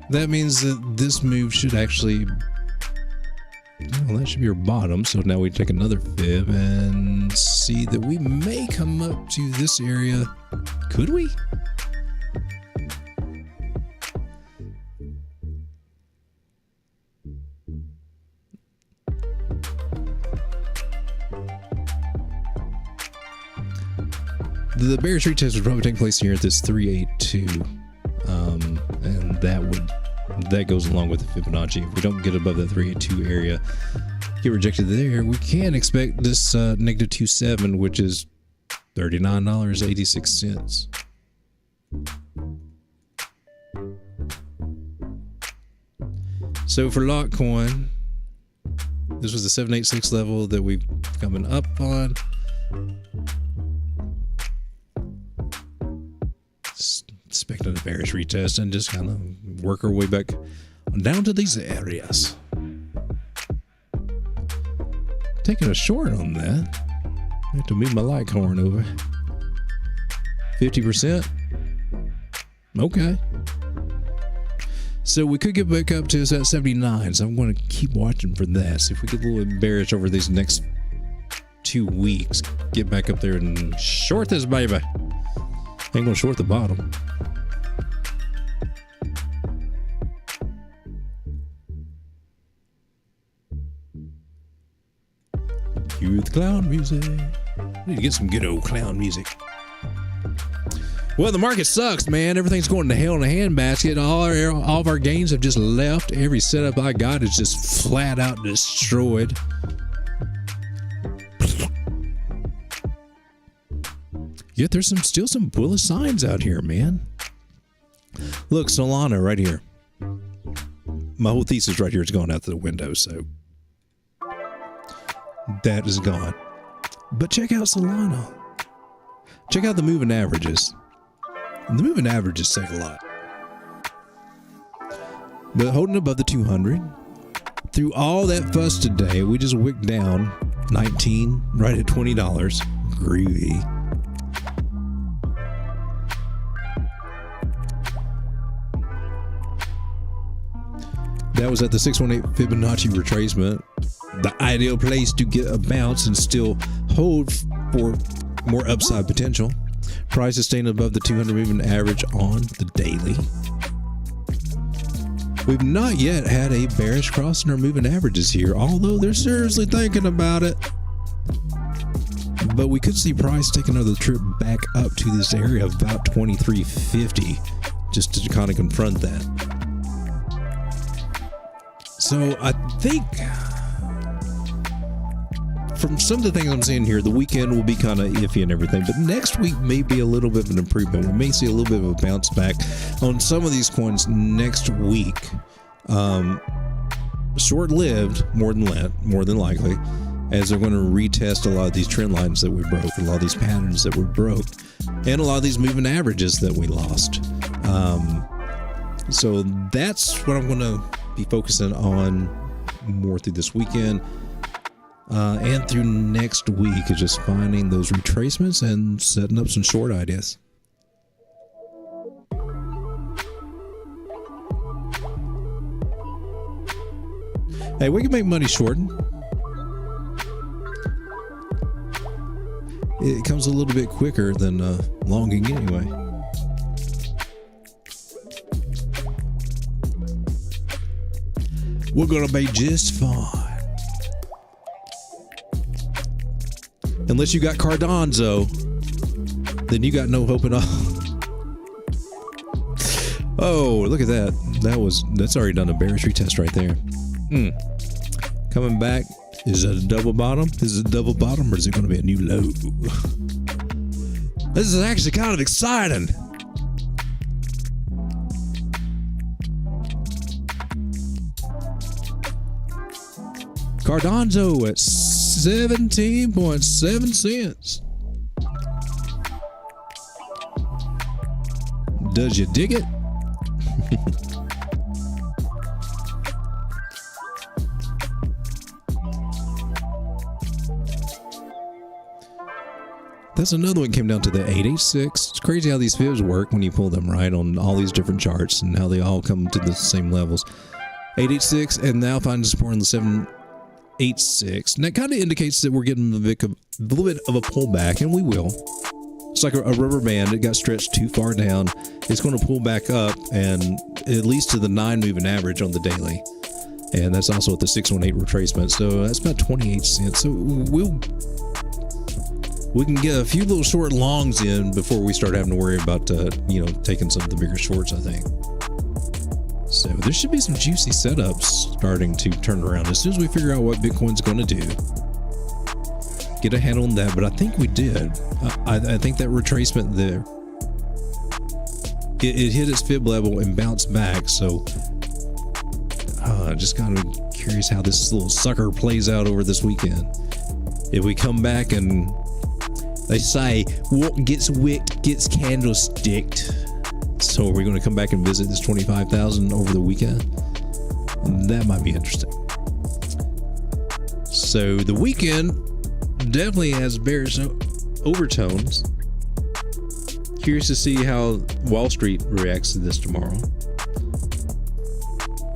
That means that this move should actually, well, that should be your bottom. So now we take another fib and see that we may come up to this area. Could we? The bearish retest would probably take place here at this 382, and that goes along with the Fibonacci. If we don't get above the 382 area, get rejected there, we can expect this negative 2.7, which is $39.86. So for Lotcoin, this was the 786 level that we've coming up on. Expecting a bearish retest and just kind of work our way back down to these areas. Taking a short on that. I have to move my Litecoin over. 50%. Okay. So we could get back up to that 79. So I'm going to keep watching for that. See if we get a little bit bearish over these next 2 weeks. Get back up there and short this baby. Ain't going to short the bottom. Cue the clown music. Need to get some good old clown music. Well, the market sucks, man. Everything's going to hell in a handbasket. All of our gains have just left. Every setup I got is just flat out destroyed. Yet there's still some bullish signs out here, man. Look, Solana right here. My whole thesis right here is going out the window, so that is gone. But check out Solana. Check out the moving averages. The moving averages say a lot. But holding above the 200. Through all that fuss today, we just wicked down 19, right at $20. Groovy. That was at the 618 Fibonacci retracement. The ideal place to get a bounce and still hold for more upside potential. Price is staying above the 200 moving average on the daily. We've not yet had a bearish cross in our moving averages here, although they're seriously thinking about it. But we could see price take another trip back up to this area of about 2350 just to kind of confront that. So I think from some of the things I'm seeing here, the weekend will be kind of iffy and everything, but next week may be a little bit of an improvement. We may see a little bit of a bounce back on some of these coins next week. Short-lived, more than likely, as they're going to retest a lot of these trend lines that we broke, a lot of these patterns that we broke, and a lot of these moving averages that we lost. So that's what I'm going to be focusing on more through this weekend. And through next week is just finding those retracements and setting up some short ideas. Hey, we can make money shorting. It comes a little bit quicker than longing anyway. We're gonna be just fine. Unless you got Cardano, then you got no hope at all. Oh, look at that. That's already done a bearish retest right there. Coming back. Is it a double bottom? Is it a double bottom or is it going to be a new low? This is actually kind of exciting. Cardano at 17.7 cents. Does you dig it? That's another one came down to the 886. It's crazy how these fibs work when you pull them right on all these different charts and how they all come to the same levels. 886 and now finding support on the 786. And that kind of indicates that we're getting a little bit of a pullback, and we will. It's like a rubber band. It got stretched too far down. It's going to pull back up, and at least to the 9 moving average on the daily. And that's also at the 618 retracement. So that's about 28 cents. So we can get a few little short longs in before we start having to worry about, taking some of the bigger shorts, I think. So there should be some juicy setups starting to turn around as soon as we figure out what Bitcoin's going to do. Get a handle on that, but I think we did. I think that retracement there, it hit its fib level and bounced back. So just kind of curious how this little sucker plays out over this weekend. If we come back and they say what gets wicked gets candlesticked. So are we going to come back and visit this 25,000 over the weekend? That might be interesting. So the weekend definitely has bearish overtones. Curious to see how Wall Street reacts to this tomorrow,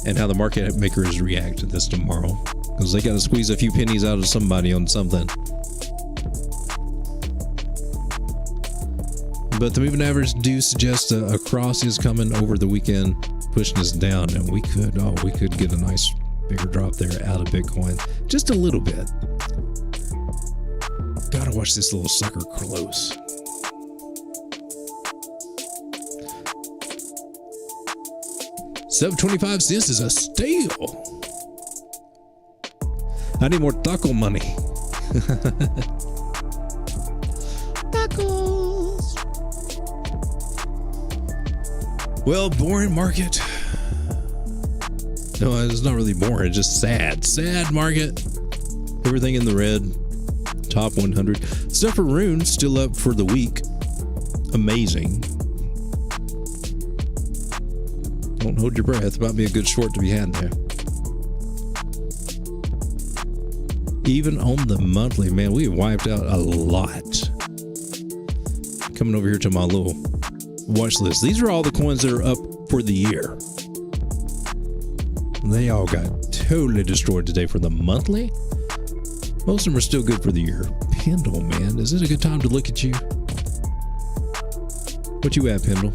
and how the market makers react to this tomorrow, because they got to squeeze a few pennies out of somebody on something. But the moving average do suggest a cross is coming over the weekend, pushing us down, and we could get a nice bigger drop there out of Bitcoin, just a little bit. Gotta watch this little sucker close. $7.25 is a steal. I need more taco money. Tacos. Well, boring market. No, it's not really boring. It's just sad. Sad market. Everything in the red. Top 100. Stuff for Rune still up for the week. Amazing. Don't hold your breath. Might be a good short to be had there. Even on the monthly, man, we wiped out a lot. Coming over here to my little watch list. These are all the coins that are up for the year. They all got totally destroyed today for the monthly. Most of them are still good for the year. Pendle, man, is this a good time to look at you? What you at, Pendle?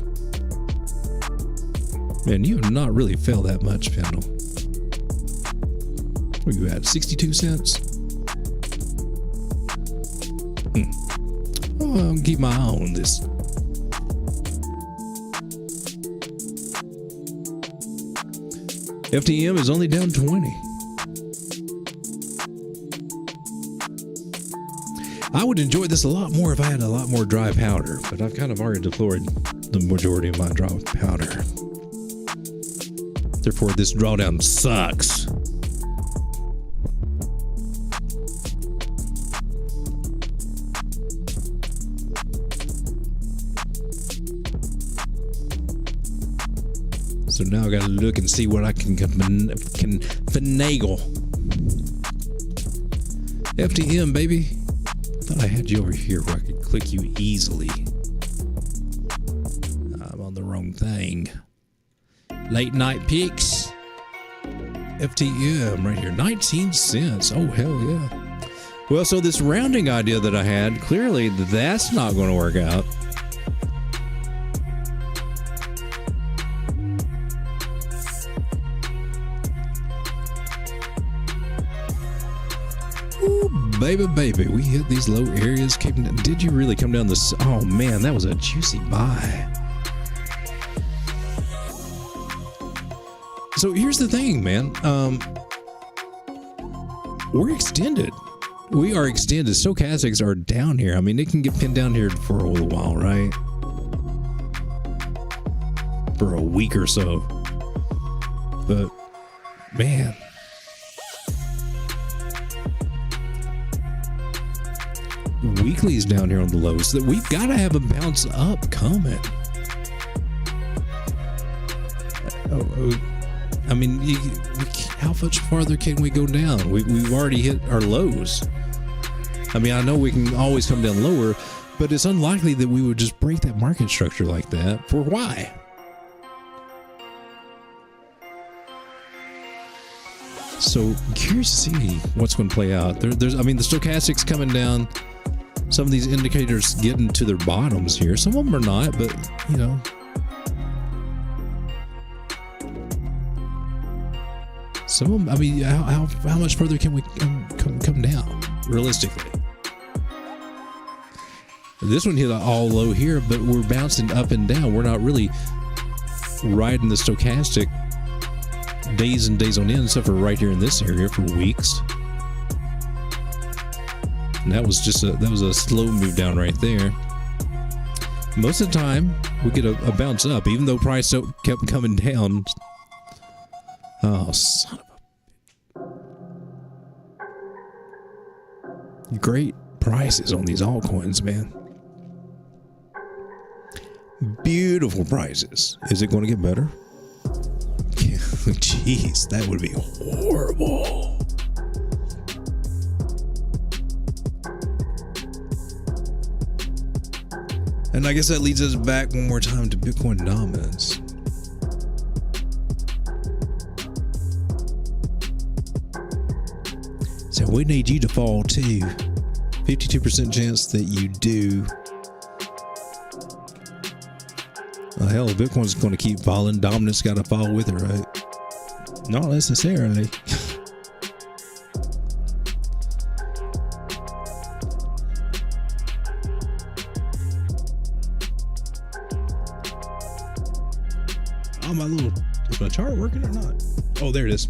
Man, you have not really fell that much, Pendle. Where you at? 62 cents? Oh, I'll keep my eye on this. FTM is only down 20. I would enjoy this a lot more if I had a lot more dry powder, but I've kind of already deployed the majority of my dry powder. Therefore, this drawdown sucks. So now I gotta look and see what I can finagle. FTM, baby. Thought I had you over here where I could click you easily. I'm on the wrong thing. Late night picks. FTM right here. 19 cents. Oh, hell yeah. Well, so this rounding idea that I had, clearly that's not going to work out. Baby, we hit these low areas. Did you really come down this? Oh man, that was a juicy buy. So here's the thing, man. We're extended. We are extended. Stochastics are down here. I mean, it can get pinned down here for a little while, right? For a week or so. But man. Weekly's down here on the lows. That we've got to have a bounce up coming. I mean, how much farther can we go down? We've already hit our lows. I mean, I know we can always come down lower, but it's unlikely that we would just break that market structure like that. For why? So I'm curious to see what's going to play out. I mean, the stochastics coming down. Some of these indicators getting to their bottoms here. Some of them are not, but you know. Some of them, I mean, how much further can we come down realistically? This one hit an all low here, but we're bouncing up and down. We're not really riding the stochastic days and days on end, except for right here in this area for weeks. And that was a slow move down right there. Most of the time, we get a bounce up, even though price kept coming down. Oh, son of a... Great prices on these altcoins, man. Beautiful prices. Is it going to get better? Jeez, that would be horrible. And I guess that leads us back one more time to Bitcoin dominance. So we need you to fall too. 52% chance that you do. Well, hell, Bitcoin's going to keep falling. Dominance got to fall with it, right? Not necessarily. Oh, is my chart working or not? Oh, there it is.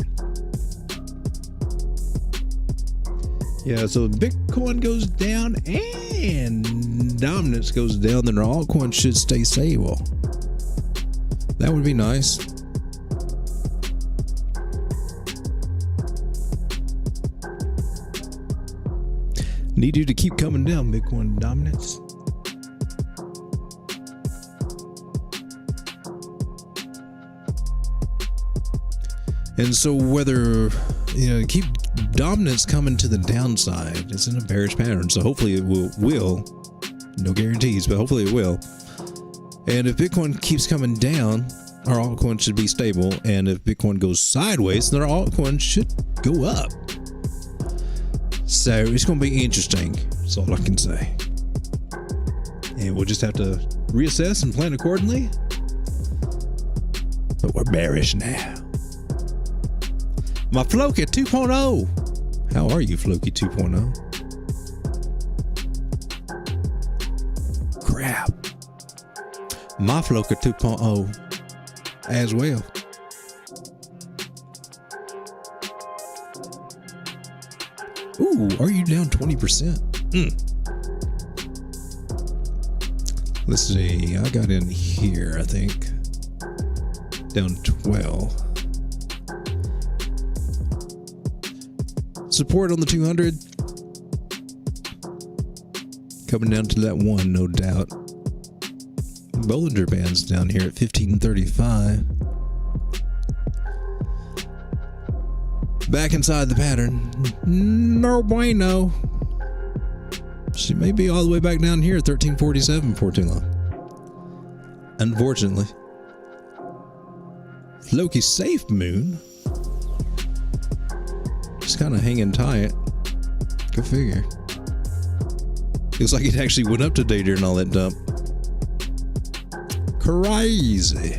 Yeah, so Bitcoin goes down and dominance goes down, then our altcoin should stay stable. That would be nice. Need you to keep coming down, Bitcoin dominance. And so whether, keep dominance coming to the downside, it's in a bearish pattern. So hopefully it will, no guarantees, but hopefully it will. And if Bitcoin keeps coming down, our altcoin should be stable. And if Bitcoin goes sideways, then our altcoin should go up. So it's going to be interesting. That's all I can say. And we'll just have to reassess and plan accordingly. But we're bearish now. My Floki 2.0. How are you, Floki 2.0? Crap. My Floki 2.0 as well. Ooh, are you down 20%? Let's see. I got in here, I think. Down 12. Support on the 200. Coming down to that 1, no doubt. Bollinger Band's down here at 1535. Back inside the pattern. No bueno. She may be all the way back down here at 1347 before too long. Unfortunately. Floki Safe Moon. Just kind of hanging tight. Go figure. Feels like it actually went up today during all that dump. Crazy.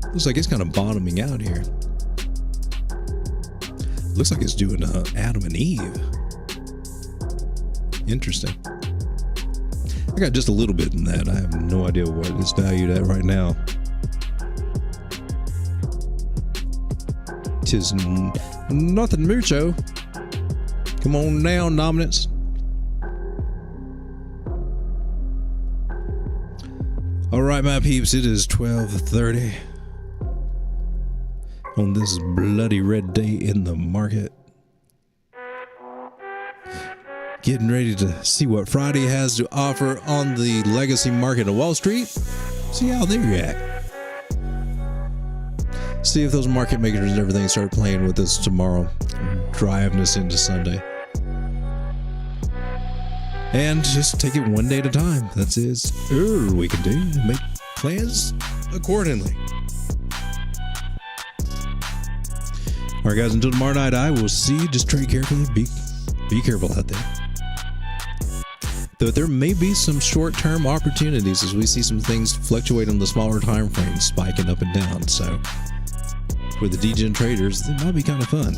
Looks like it's kind of bottoming out here. Looks like it's doing Adam and Eve. Interesting. I got just a little bit in that. I have no idea what it's valued at right now. Tis nothing mucho. Come on down, dominance. All right, my peeps, it is 12:30 on this bloody red day in the market. Getting ready to see what Friday has to offer on the legacy market of Wall Street. See how they react. See if those market makers and everything start playing with us tomorrow, driving us into Sunday. And just take it one day at a time. That's it. We can do. Make plans accordingly. All right, guys. Until tomorrow night, I will see you. Just trade carefully. Be careful out there. Though there may be some short-term opportunities as we see some things fluctuate on the smaller time frames, spiking up and down. So for the degen traders, it might be kind of fun.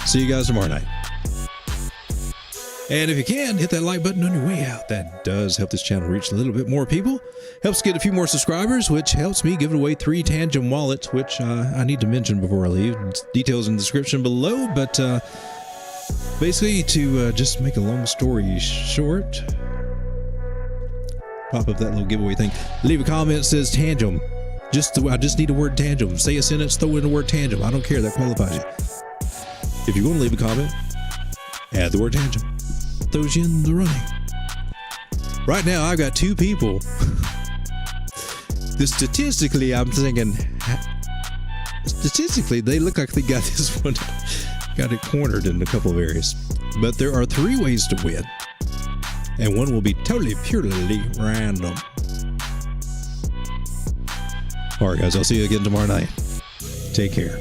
See you guys tomorrow night. And if you can, hit that like button on your way out. That does help this channel reach a little bit more people. Helps get a few more subscribers, which helps me give away 3 Tangem wallets, which I need to mention before I leave. Details in the description below, but basically to just make a long story short, pop up that little giveaway thing. Leave a comment that says Tangem. I just need a word Tangem. Say a sentence, throw in the word Tangem. I don't care, that qualifies you. If you're going to leave a comment, add the word Tangem. Throws you in the running. Right now, I've got 2 people. Statistically, I'm thinking, statistically, they look like they got this one, got it cornered in a couple of areas. But there are 3 ways to win. And one will be totally, purely random. All right, guys, I'll see you again tomorrow night. Take care.